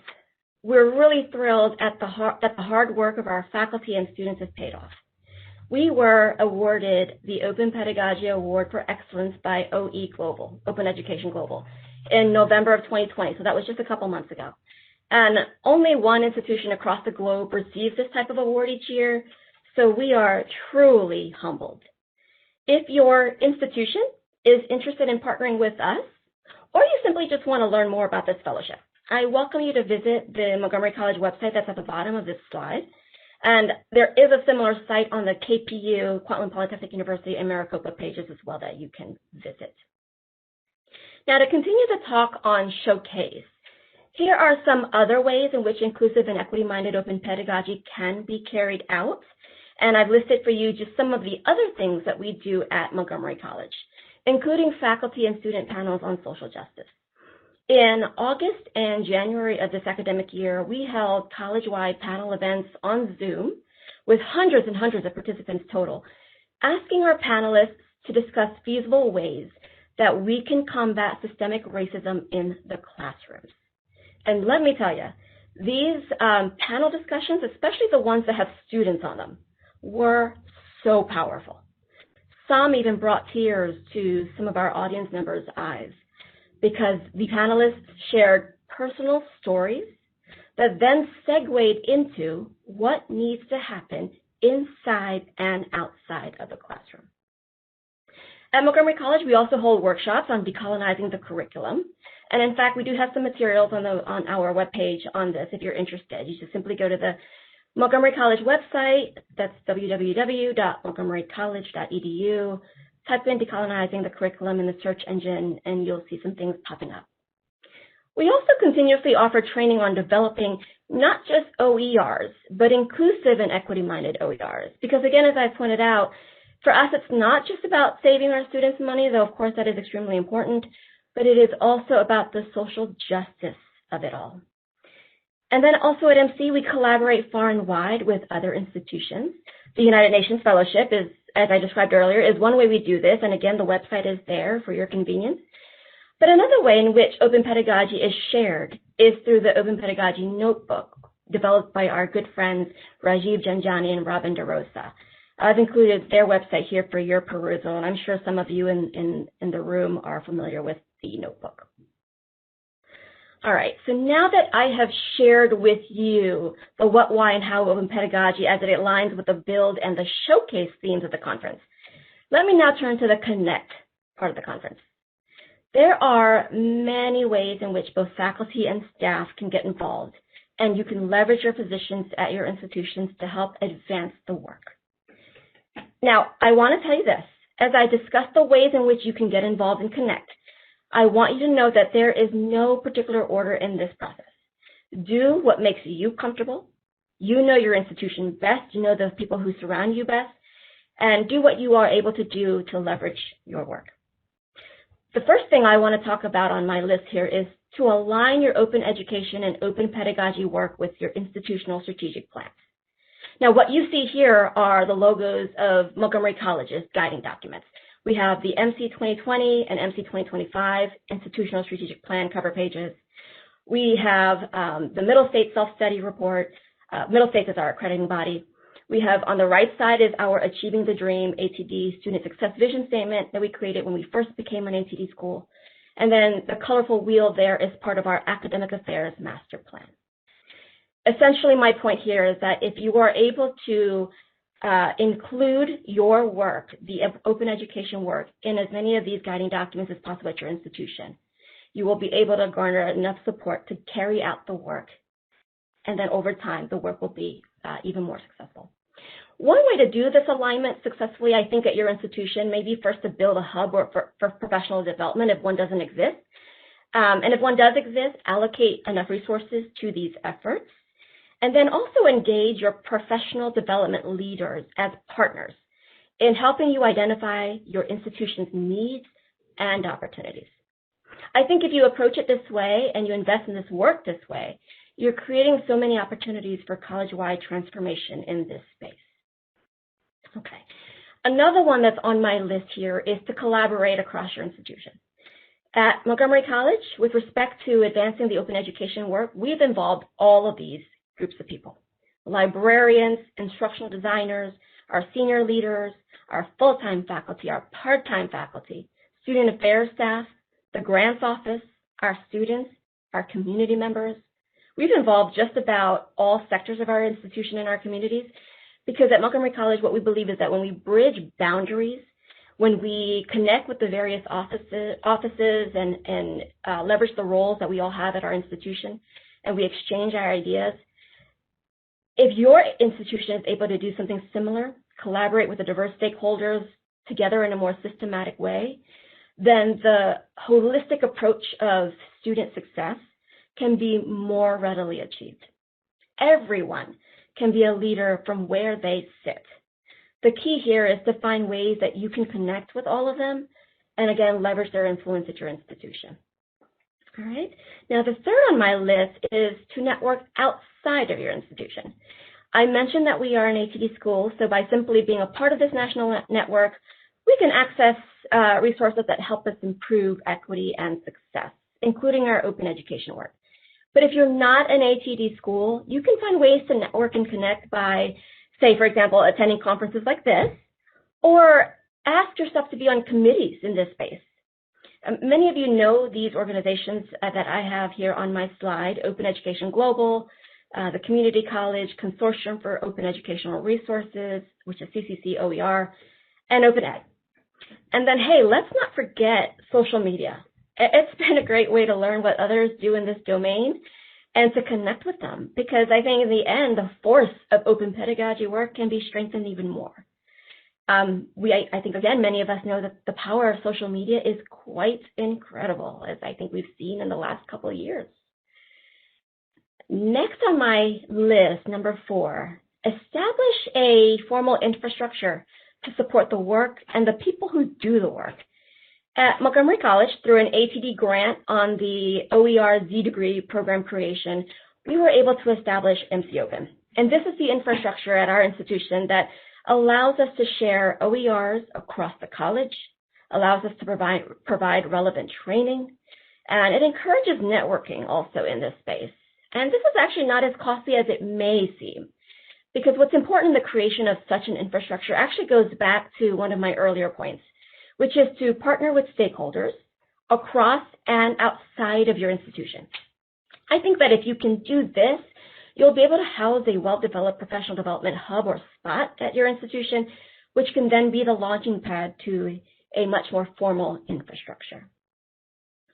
we're really thrilled at the hard work of our faculty and students has paid off. We were awarded the Open Pedagogy Award for Excellence by OE Global, Open Education Global, in November of 2020, so that was just a couple months ago. And only one institution across the globe receives this type of award each year, so we are truly humbled. If your institution is interested in partnering with us, or you simply just want to learn more about this fellowship, I welcome you to visit the Montgomery College website that's at the bottom of this slide. And there is a similar site on the KPU, Kwantlen Polytechnic University, and Maricopa pages as well that you can visit. Now, to continue the talk on Showcase, here are some other ways in which inclusive and equity-minded open pedagogy can be carried out. And I've listed for you just some of the other things that we do at Montgomery College, including faculty and student panels on social justice. In August and January of this academic year, we held college-wide panel events on Zoom with hundreds and hundreds of participants total, asking our panelists to discuss feasible ways that we can combat systemic racism in the classrooms. And let me tell you, these panel discussions, especially the ones that have students on them, were so powerful. Some even brought tears to some of our audience members' eyes, because the panelists shared personal stories that then segued into what needs to happen inside and outside of the classroom. At Montgomery College, we also hold workshops on decolonizing the curriculum. And in fact, we do have some materials on our webpage on this if you're interested. You should simply go to the Montgomery College website. That's www.montgomerycollege.edu. Type in decolonizing the curriculum in the search engine, and you'll see some things popping up. We also continuously offer training on developing not just OERs, but inclusive and equity-minded OERs. Because again, as I pointed out, for us, it's not just about saving our students money, though of course that is extremely important, but it is also about the social justice of it all. And then also at MC, we collaborate far and wide with other institutions. The United Nations Fellowship is, as I described earlier, is one way we do this. And again, the website is there for your convenience. But another way in which open pedagogy is shared is through the Open Pedagogy Notebook, developed by our good friends Rajiv Janjani and Robin DeRosa. I've included their website here for your perusal, and I'm sure some of you in the room are familiar with the notebook. All right, so now that I have shared with you the what, why, and how of open pedagogy as it aligns with the build and the showcase themes of the conference, let me now turn to the connect part of the conference. There are many ways in which both faculty and staff can get involved, and you can leverage your positions at your institutions to help advance the work. Now, I want to tell you this. As I discuss the ways in which you can get involved and connect, I want you to know that there is no particular order in this process. Do what makes you comfortable. You know your institution best. You know the people who surround you best. And do what you are able to do to leverage your work. The first thing I want to talk about on my list here is to align your open education and open pedagogy work with your institutional strategic plans. Now, what you see here are the logos of Montgomery College's guiding documents. We have the MC 2020 and MC 2025 institutional strategic plan cover pages. We have the Middle States Self-Study Report. Middle States is our accrediting body. We have on the right side is our Achieving the Dream ATD Student Success Vision Statement that we created when we first became an ATD school. And then the colorful wheel there is part of our Academic Affairs Master Plan. Essentially, my point here is that if you are able to include your work, the open education work, in as many of these guiding documents as possible at your institution, you will be able to garner enough support to carry out the work. And then over time, the work will be even more successful. One way to do this alignment successfully, I think, at your institution may be first to build a hub for professional development if one doesn't exist. And if one does exist, allocate enough resources to these efforts. And then also engage your professional development leaders as partners in helping you identify your institution's needs and opportunities. I think if you approach it this way and you invest in this work this way, you're creating so many opportunities for college-wide transformation in this space. Okay. Another one that's on my list here is to collaborate across your institution. At Montgomery College, with respect to advancing the open education work, we've involved all of these groups of people: librarians, instructional designers, our senior leaders, our full-time faculty, our part-time faculty, student affairs staff, the grants office, our students, our community members. We've involved just about all sectors of our institution and our communities, because at Montgomery College, what we believe is that when we bridge boundaries, when we connect with the various offices and leverage the roles that we all have at our institution, and we exchange our ideas, if your institution is able to do something similar, collaborate with the diverse stakeholders together in a more systematic way, then the holistic approach of student success can be more readily achieved. Everyone can be a leader from where they sit. The key here is to find ways that you can connect with all of them and, again, leverage their influence at your institution. All right. Now, the third on my list is to network outside of your institution. I mentioned that we are an ATD school, so by simply being a part of this national network, we can access resources that help us improve equity and success, including our open education work. But if you're not an ATD school, you can find ways to network and connect by, say, for example, attending conferences like this, or ask yourself to be on committees in this space. Many of you know these organizations that I have here on my slide: Open Education Global, the Community College Consortium for Open Educational Resources, which is CCC OER, and Open Ed. And then, hey, let's not forget social media. It's been a great way to learn what others do in this domain and to connect with them, because I think in the end, the force of open pedagogy work can be strengthened even more. I think, again, many of us know that the power of social media is quite incredible, as I think we've seen in the last couple of years. Next on my list, number 4, establish a formal infrastructure to support the work and the people who do the work. At Montgomery College, through an ATD grant on the OER Z degree program creation, we were able to establish MC Open. And this is the infrastructure at our institution that allows us to share OERs across the college, allows us to provide relevant training, and it encourages networking also in this space. And this is actually not as costly as it may seem, because what's important in the creation of such an infrastructure actually goes back to one of my earlier points, which is to partner with stakeholders across and outside of your institution. I think that if you can do this, you'll be able to house a well-developed professional development hub or spot at your institution, which can then be the launching pad to a much more formal infrastructure.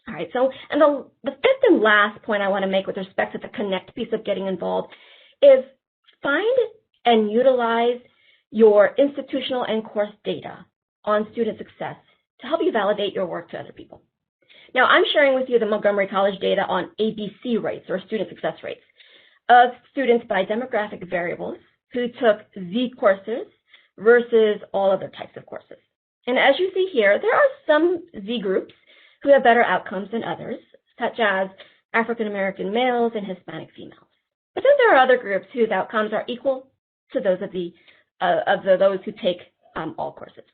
All right, so and the fifth and last point I want to make with respect to the connect piece of getting involved is find and utilize your institutional and course data on student success to help you validate your work to other people. Now, I'm sharing with you the Montgomery College data on ABC rates, or student success rates, of students by demographic variables who took Z courses versus all other types of courses. And as you see here, there are some Z groups who have better outcomes than others, such as African American males and Hispanic females. But then there are other groups whose outcomes are equal to those of those who take all courses.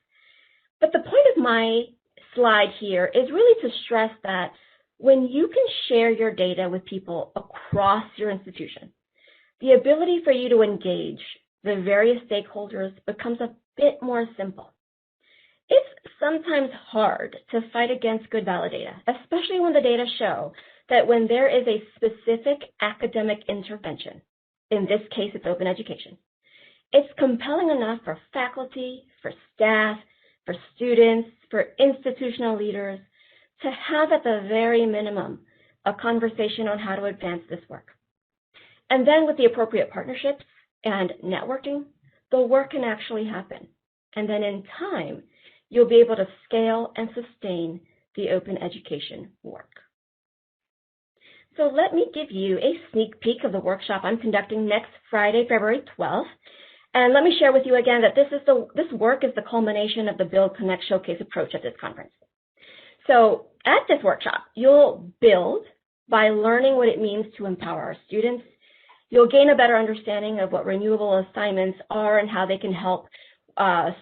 But the point of my slide here is really to stress that when you can share your data with people across your institution, the ability for you to engage the various stakeholders becomes a bit more simple. It's sometimes hard to fight against good validator, especially when the data show that when there is a specific academic intervention, in this case it's open education, it's compelling enough for faculty, for staff, for students, for institutional leaders to have at the very minimum a conversation on how to advance this work. And then with the appropriate partnerships and networking, the work can actually happen. And then in time, you'll be able to scale and sustain the open education work. So let me give you a sneak peek of the workshop I'm conducting next Friday, February 12th. And let me share with you again that this work is the culmination of the Build, Connect, Showcase approach at this conference. So at this workshop, you'll build by learning what it means to empower our students. You'll gain a better understanding of what renewable assignments are and how they can help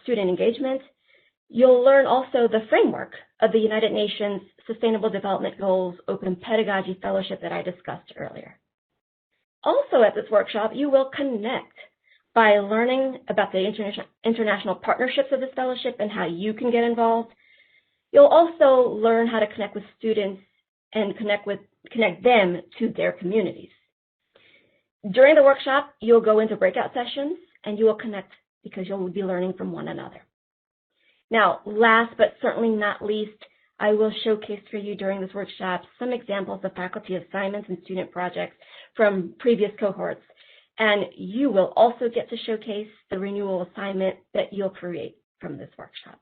student engagement. You'll learn also the framework of the United Nations Sustainable Development Goals Open Pedagogy Fellowship that I discussed earlier. Also at this workshop, you will connect by learning about the international partnerships of this fellowship and how you can get involved. You'll also learn how to connect with students and connect them to their communities. During the workshop, you'll go into breakout sessions and you will connect because you'll be learning from one another. Now, last but certainly not least, I will showcase for you during this workshop some examples of faculty assignments and student projects from previous cohorts. And you will also get to showcase the renewal assignment that you'll create from this workshop.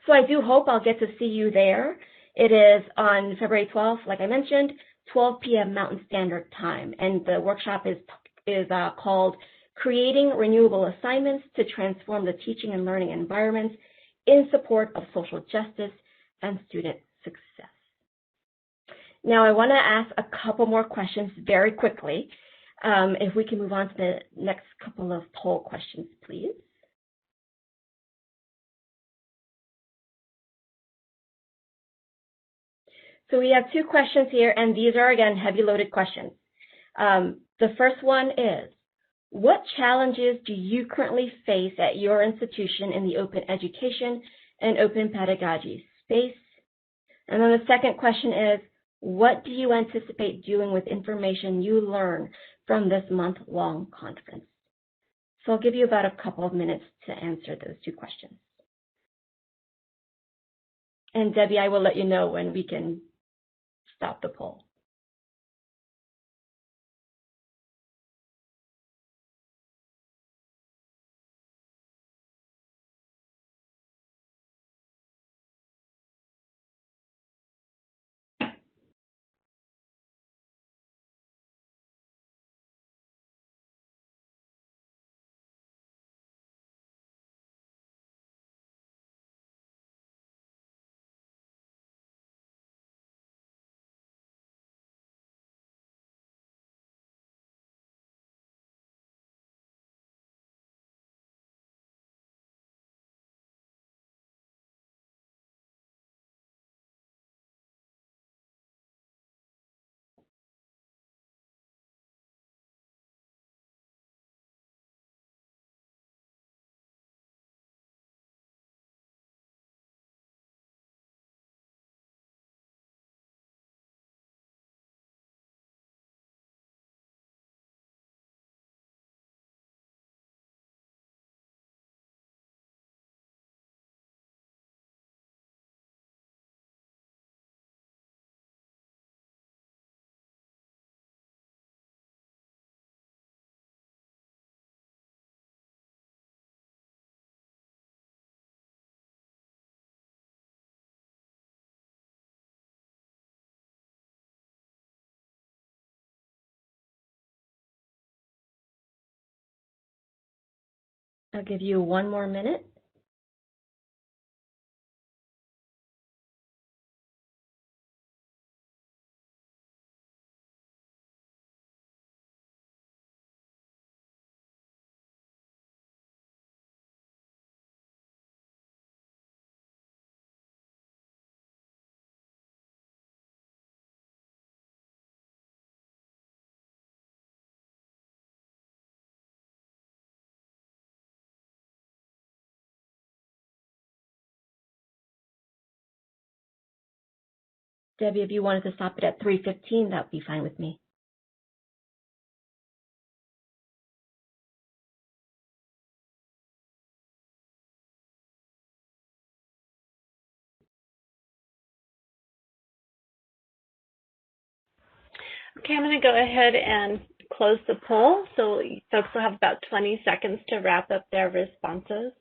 So I do hope I'll get to see you there. It is on February 12th, like I mentioned, 12 p.m. Mountain Standard Time. And the workshop is called Creating Renewable Assignments to Transform the Teaching and Learning Environments in Support of Social Justice and Student Success. Now, I want to ask a couple more questions very quickly. If we can move on to the next couple of poll questions, please. So we have two questions here, and these are, again, heavy loaded questions. The first one is, what challenges do you currently face at your institution in the open education and open pedagogy space? And then the second question is, what do you anticipate doing with information you learn from this month-long conference? So I'll give you about a couple of minutes to answer those two questions. And Debbie, I will let you know when we can stop the poll. I'll give you one more minute. Debbie, if you wanted to stop it at 3:15, that would be fine with me. Okay, I'm going to go ahead and close the poll. So folks will have about 20 seconds to wrap up their responses.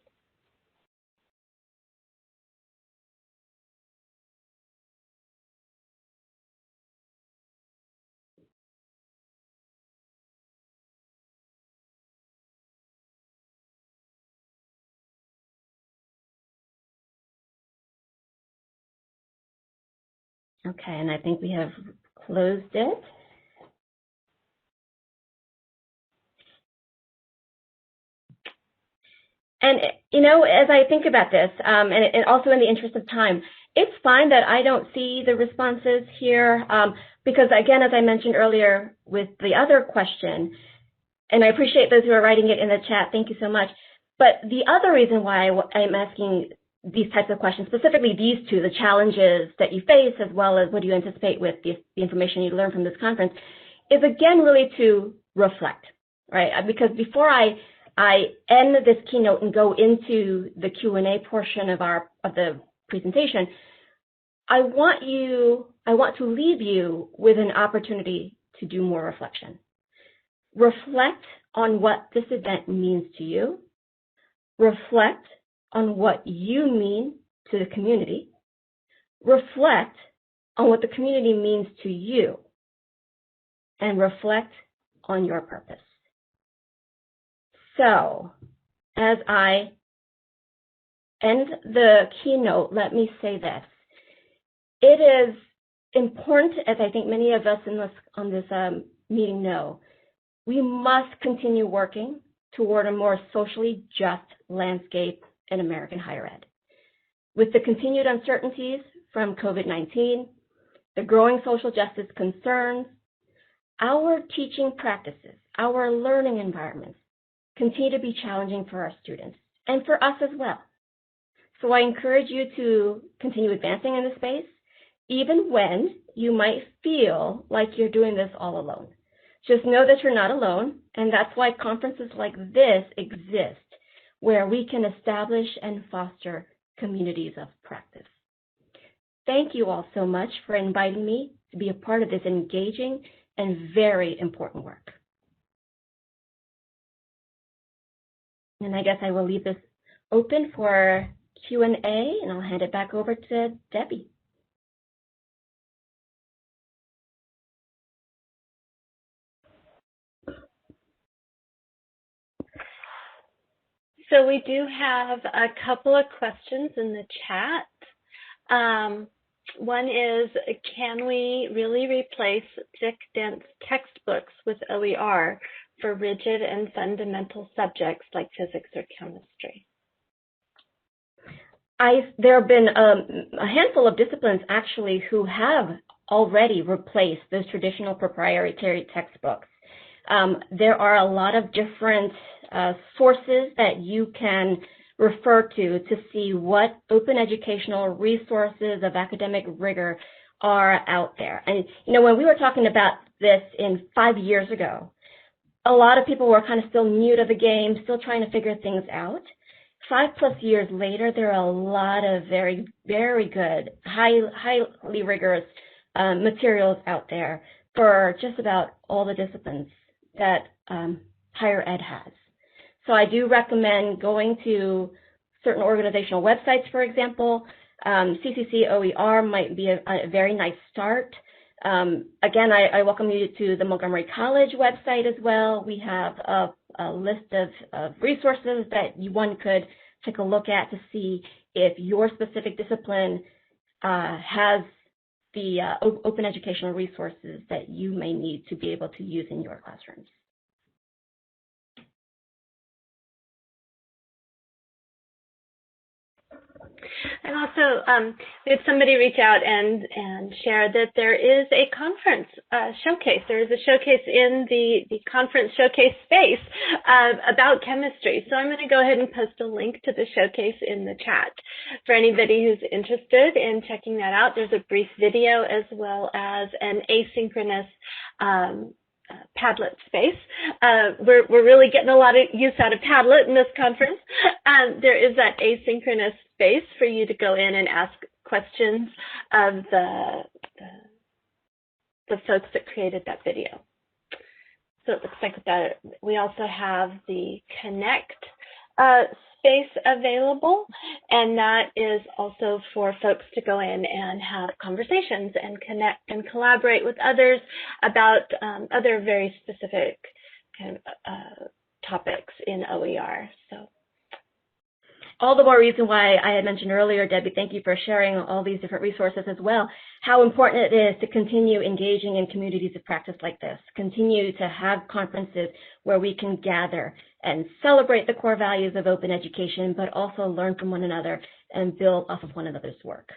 Okay, and I think we have closed it. And, you know, as I think about this, and also in the interest of time, it's fine that I don't see the responses here because, again, as I mentioned earlier with the other question, and I appreciate those who are writing it in the chat, thank you so much. But the other reason why I'm asking these types of questions, specifically these two, the challenges that you face, as well as what do you anticipate with the information you learn from this conference, is again really to reflect, right? Because before I end this keynote and go into the Q&A portion of the presentation, I want to leave you with an opportunity to do more reflection. Reflect on what this event means to you. Reflect on what you mean to the community. Reflect on what the community means to you. And reflect on your purpose. So, as I end the keynote, let me say this. It is important, as I think many of us on this meeting know, we must continue working toward a more socially just landscape in American higher ed. With the continued uncertainties from COVID-19, the growing social justice concerns, our teaching practices, our learning environments continue to be challenging for our students and for us as well. So I encourage you to continue advancing in this space, even when you might feel like you're doing this all alone. Just know that you're not alone, and that's why conferences like this exist, where we can establish and foster communities of practice. Thank you all so much for inviting me to be a part of this engaging and very important work. And I guess I will leave this open for Q&A, and I'll hand it back over to Debbie. So we do have a couple of questions in the chat. One is, can we really replace thick, dense textbooks with OER for rigid and fundamental subjects like physics or chemistry? There have been a handful of disciplines actually who have already replaced those traditional proprietary textbooks. There are a lot of different sources that you can refer to see what open educational resources of academic rigor are out there. And, you know, when we were talking about this 5 years ago, a lot of people were kind of still new to the game, still trying to figure things out. 5+ years later, there are a lot of very, very good, highly rigorous materials out there for just about all the disciplines that higher ed has. So I do recommend going to certain organizational websites, for example. CCC OER might be a very nice start. Again, I welcome you to the Montgomery College website as well. We have a list of resources that one could take a look at to see if your specific discipline has the open educational resources that you may need to be able to use in your classrooms. And also, we had somebody reach out and share that there is a conference showcase. There is a showcase in the conference showcase space about chemistry. So I'm going to go ahead and post a link to the showcase in the chat for anybody who's interested in checking that out. There's a brief video as well as an asynchronous Padlet space. We're really getting a lot of use out of Padlet in this conference. There is that asynchronous space for you to go in and ask questions of the folks that created that video. So it looks like that we also have the Connect space available, and that is also for folks to go in and have conversations and connect and collaborate with others about other very specific kind of topics in OER. So, all the more reason why I had mentioned earlier, Debbie, thank you for sharing all these different resources as well, how important it is to continue engaging in communities of practice like this, continue to have conferences where we can gather and celebrate the core values of open education, but also learn from one another and build off of one another's work.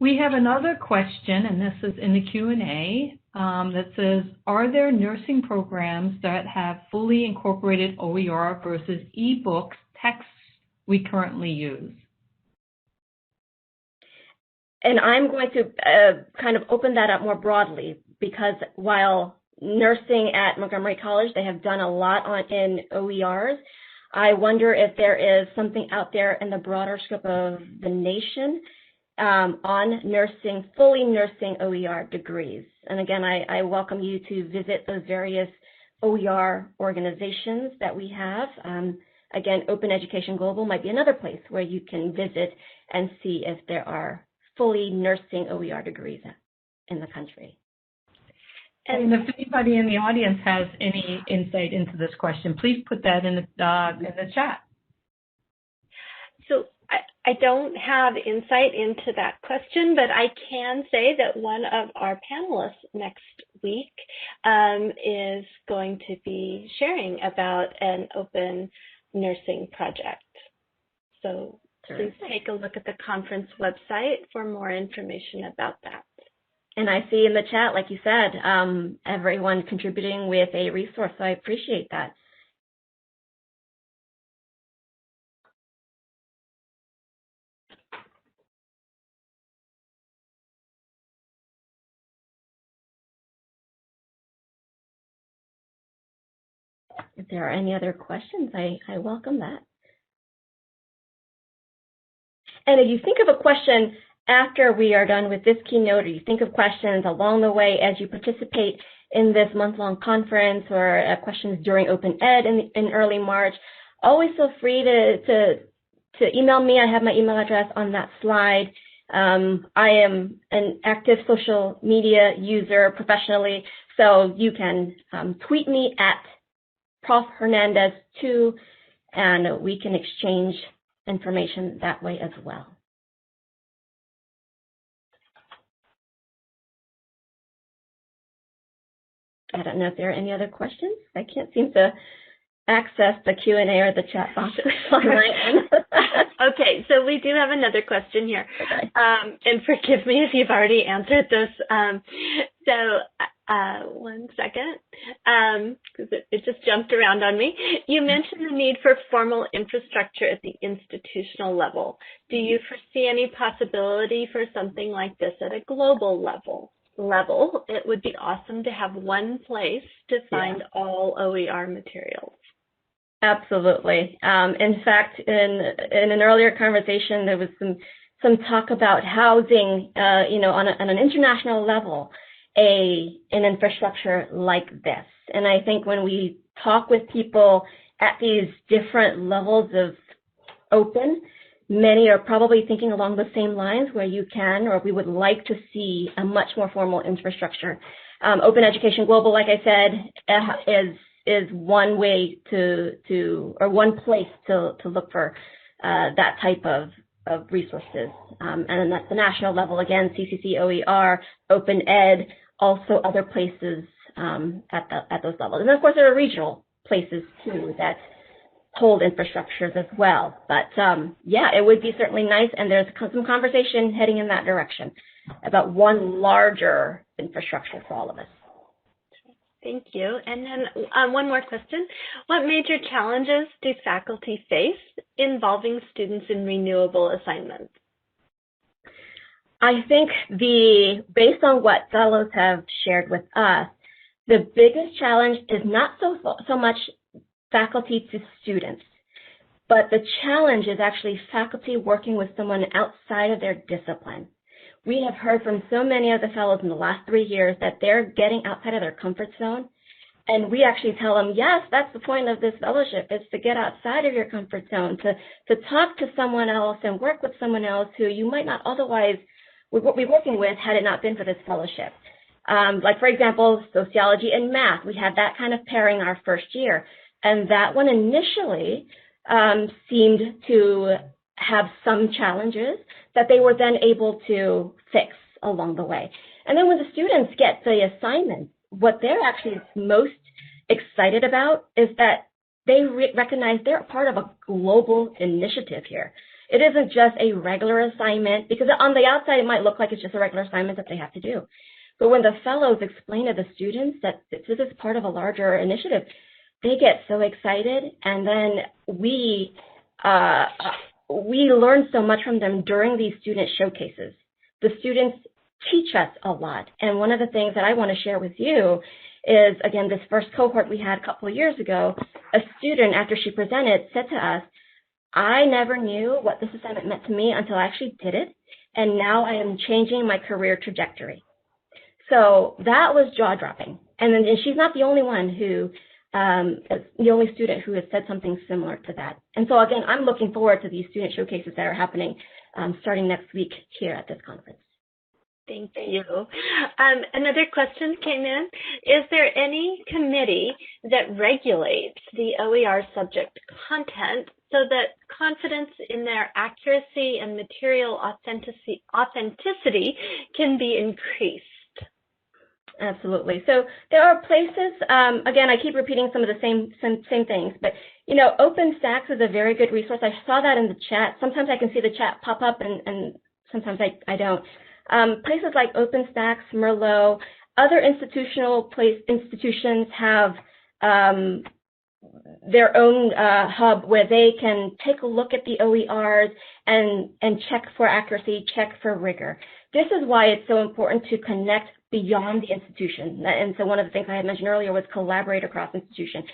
We have another question, and this is in the Q&A, that says, are there nursing programs that have fully incorporated OER versus e-books texts we currently use? And I'm going to kind of open that up more broadly, because while nursing at Montgomery College, they have done a lot in OERs, I wonder if there is something out there in the broader scope of the nation on nursing, fully nursing OER degrees. And again, I welcome you to visit those various OER organizations that we have. Again, Open Education Global might be another place where you can visit and see if there are fully nursing OER degrees in the country. And if anybody in the audience has any insight into this question, please put that in the chat. So I don't have insight into that question, but I can say that one of our panelists next week is going to be sharing about an open nursing project. So please take a look at the conference website for more information about that. And I see in the chat, like you said, everyone contributing with a resource, so I appreciate that. If there are any other questions, I welcome that. And if you think of a question after we are done with this keynote, or you think of questions along the way as you participate in this month-long conference, or questions during Open Ed in early March, always feel free to email me. I have my email address on that slide. I am an active social media user professionally, so you can tweet me at Prof. Hernandez 2, and we can exchange information that way as well. I don't know if there are any other questions. I can't seem to access the Q&A or the chat box on my end. Okay, so we do have another question here. Okay. And forgive me if you've already answered this. One second, because it just jumped around on me. You mentioned the need for formal infrastructure at the institutional level. Do you foresee any possibility for something like this at a global level? It would be awesome to have one place to find all OER materials. Absolutely. In fact, in an earlier conversation, there was some talk about housing, on an international level, an infrastructure like this. And I think when we talk with people at these different levels of open, Many are probably thinking along the same lines where you can, or we would like to see a much more formal infrastructure. Open Education Global, like I said, is one way or one place to look for that type of resources. And then that's the national level, again, CCC, OER, Open Ed, also other places at those levels. And then, of course, there are regional places, too, that hold infrastructures as well. But, yeah, it would be certainly nice, and there's some conversation heading in that direction about one larger infrastructure for all of us. Thank you. And then one more question. What major challenges do faculty face involving students in renewable assignments? I think based on what fellows have shared with us, the biggest challenge is not so much faculty to students, but the challenge is actually faculty working with someone outside of their discipline. We have heard from so many of the fellows in the last 3 years that they're getting outside of their comfort zone. And we actually tell them, yes, that's the point of this fellowship, is to get outside of your comfort zone, to talk to someone else and work with someone else who you might not otherwise be working with had it not been for this fellowship. Like, for example, sociology and math. We had that kind of pairing our first year. And that one initially seemed to have some challenges that they were then able to fix along the way. And then when the students get the assignments, what they're actually most excited about is that they recognize they're part of a global initiative here. It isn't just a regular assignment, because on the outside it might look like it's just a regular assignment that they have to do. But when the fellows explain to the students that this is part of a larger initiative, they get so excited, and then we learn so much from them during these student showcases. The students teach us a lot, and one of the things that I want to share with you is, again, this first cohort we had a couple of years ago, a student, after she presented, said to us, I never knew what this assignment meant to me until I actually did it, and now I am changing my career trajectory. So that was jaw-dropping, and she's not the only one the only student who has said something similar to that. And so, again, I'm looking forward to these student showcases that are happening starting next week here at this conference. Thank you. Another question came in. Is there any committee that regulates the OER subject content so that confidence in their accuracy and material authenticity can be increased? Absolutely. So there are places, again, I keep repeating some of the same things, but, OpenStax is a very good resource. I saw that in the chat. Sometimes I can see the chat pop up, and sometimes I don't. Places like OpenStax, Merlot, other institutions have their own hub where they can take a look at the OERs and check for accuracy, check for rigor. This is why it's so important to connect beyond the institution. And so one of the things I had mentioned earlier was collaborate across institution,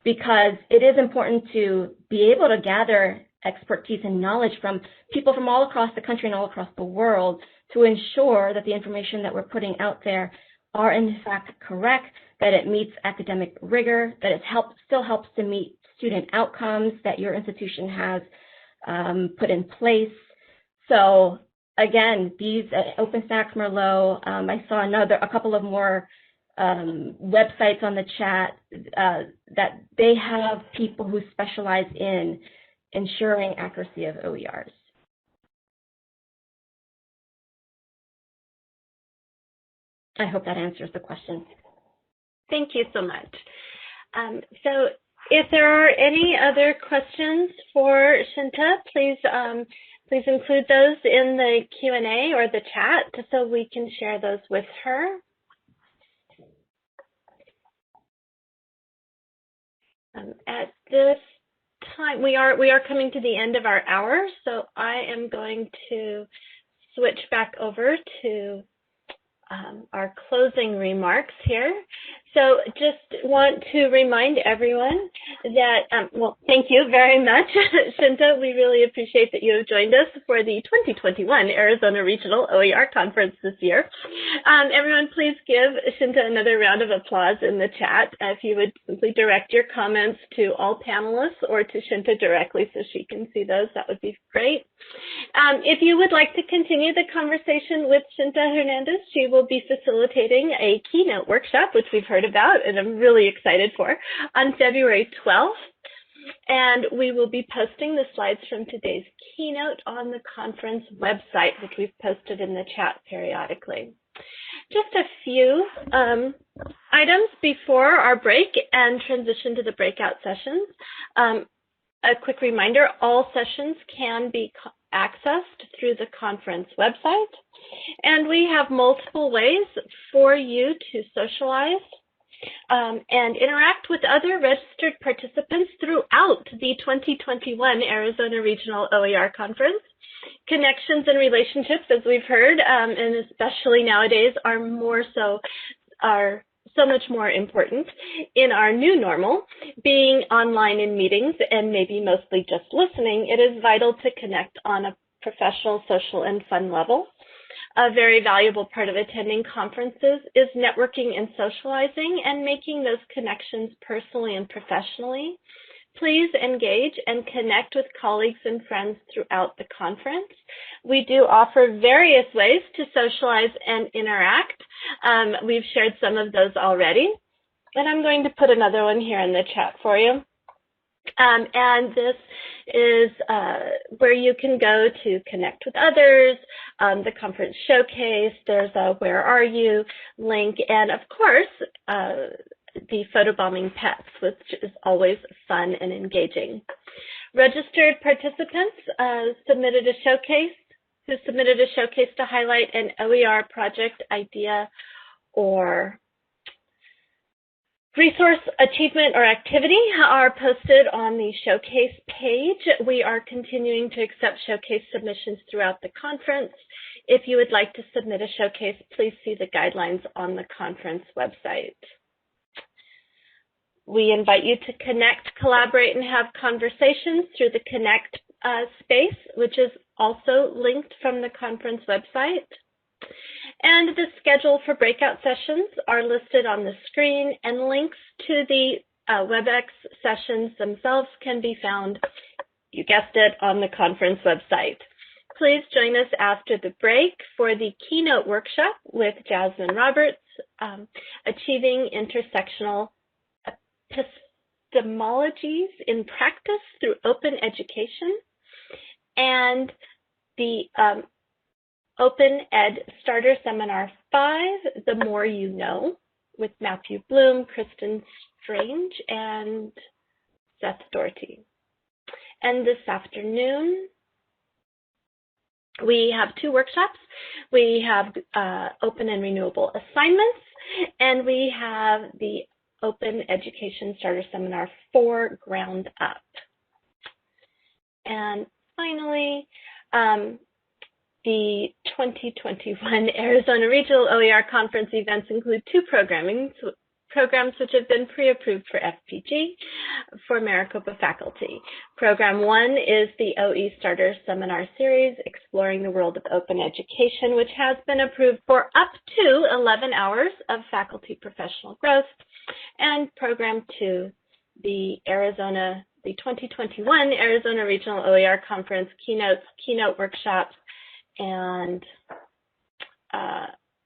because it is important to be able to gather expertise and knowledge from people from all across the country and all across the world to ensure that the information that we're putting out there are in fact correct, that it meets academic rigor, that it still helps to meet student outcomes that your institution has put in place. So again, these OpenStax, Merlot, I saw a couple of more websites on the chat that they have people who specialize in ensuring accuracy of OERs. I hope that answers the question. Thank you so much. So if there are any other questions for Shinta, please include those in the Q&A or the chat so we can share those with her. At this time, we are coming to the end of our hour, so I am going to switch back over to our closing remarks here. So just want to remind everyone that, well, thank you very much, Shinta. We really appreciate that you have joined us for the 2021 Arizona Regional OER Conference this year. Everyone, please give Shinta another round of applause in the chat. If you would simply direct your comments to all panelists or to Shinta directly so she can see those, that would be great. If you would like to continue the conversation with Shinta Hernandez, she will be facilitating a keynote workshop, which we've heard about and I'm really excited for, on February 12th. And we will be posting the slides from today's keynote on the conference website, which we've posted in the chat periodically. Just a few items before our break and transition to the breakout sessions. A quick reminder, all sessions can be accessed through the conference website. And we have multiple ways for you to socialize and interact with other registered participants throughout the 2021 Arizona Regional OER Conference. Connections and relationships, as we've heard, and especially nowadays, are so much more important in our new normal. Being online in meetings and maybe mostly just listening, it is vital to connect on a professional, social, and fun level. A very valuable part of attending conferences is networking and socializing and making those connections personally and professionally. Please engage and connect with colleagues and friends throughout the conference. We do offer various ways to socialize and interact. We've shared some of those already, and I'm going to put another one here in the chat for you. And this is where you can go to connect with others, the conference showcase, there's a Where Are You link, and of course, the photobombing pets, which is always fun and engaging. Registered participants who submitted a showcase to highlight an OER project idea or resource, achievement, or activity are posted on the showcase page. We are continuing to accept showcase submissions throughout the conference. If you would like to submit a showcase, please see the guidelines on the conference website. We invite you to connect, collaborate, and have conversations through the Connect space, which is also linked from the conference website. And the schedule for breakout sessions are listed on the screen, and links to the WebEx sessions themselves can be found, you guessed it, on the conference website. Please join us after the break for the keynote workshop with Jasmine Roberts, Achieving Intersectional Epistemologies in Practice Through Open Education, and the Open Ed Starter Seminar 5, The More You Know, with Matthew Bloom, Kristen Strange, and Seth Doherty. And this afternoon, we have two workshops. We have Open and Renewable Assignments, and we have the Open Education Starter Seminar 4, Ground Up. And finally, the 2021 Arizona Regional OER Conference events include two programs which have been pre-approved for FPG for Maricopa faculty. Program 1 is the OE Starter Seminar Series, Exploring the World of Open Education, which has been approved for up to 11 hours of faculty professional growth. And Program 2, the 2021 Arizona Regional OER Conference keynote workshops, and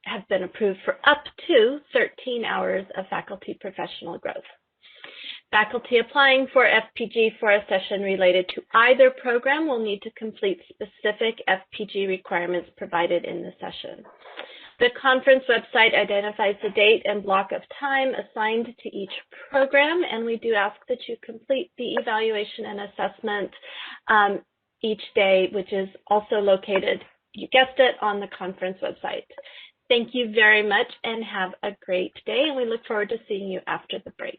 have been approved for up to 13 hours of faculty professional growth. Faculty applying for FPG for a session related to either program will need to complete specific FPG requirements provided in the session. The conference website identifies the date and block of time assigned to each program, and we do ask that you complete the evaluation and assessment each day, which is also located, you guessed it, on the conference website. Thank you very much and have a great day, and we look forward to seeing you after the break.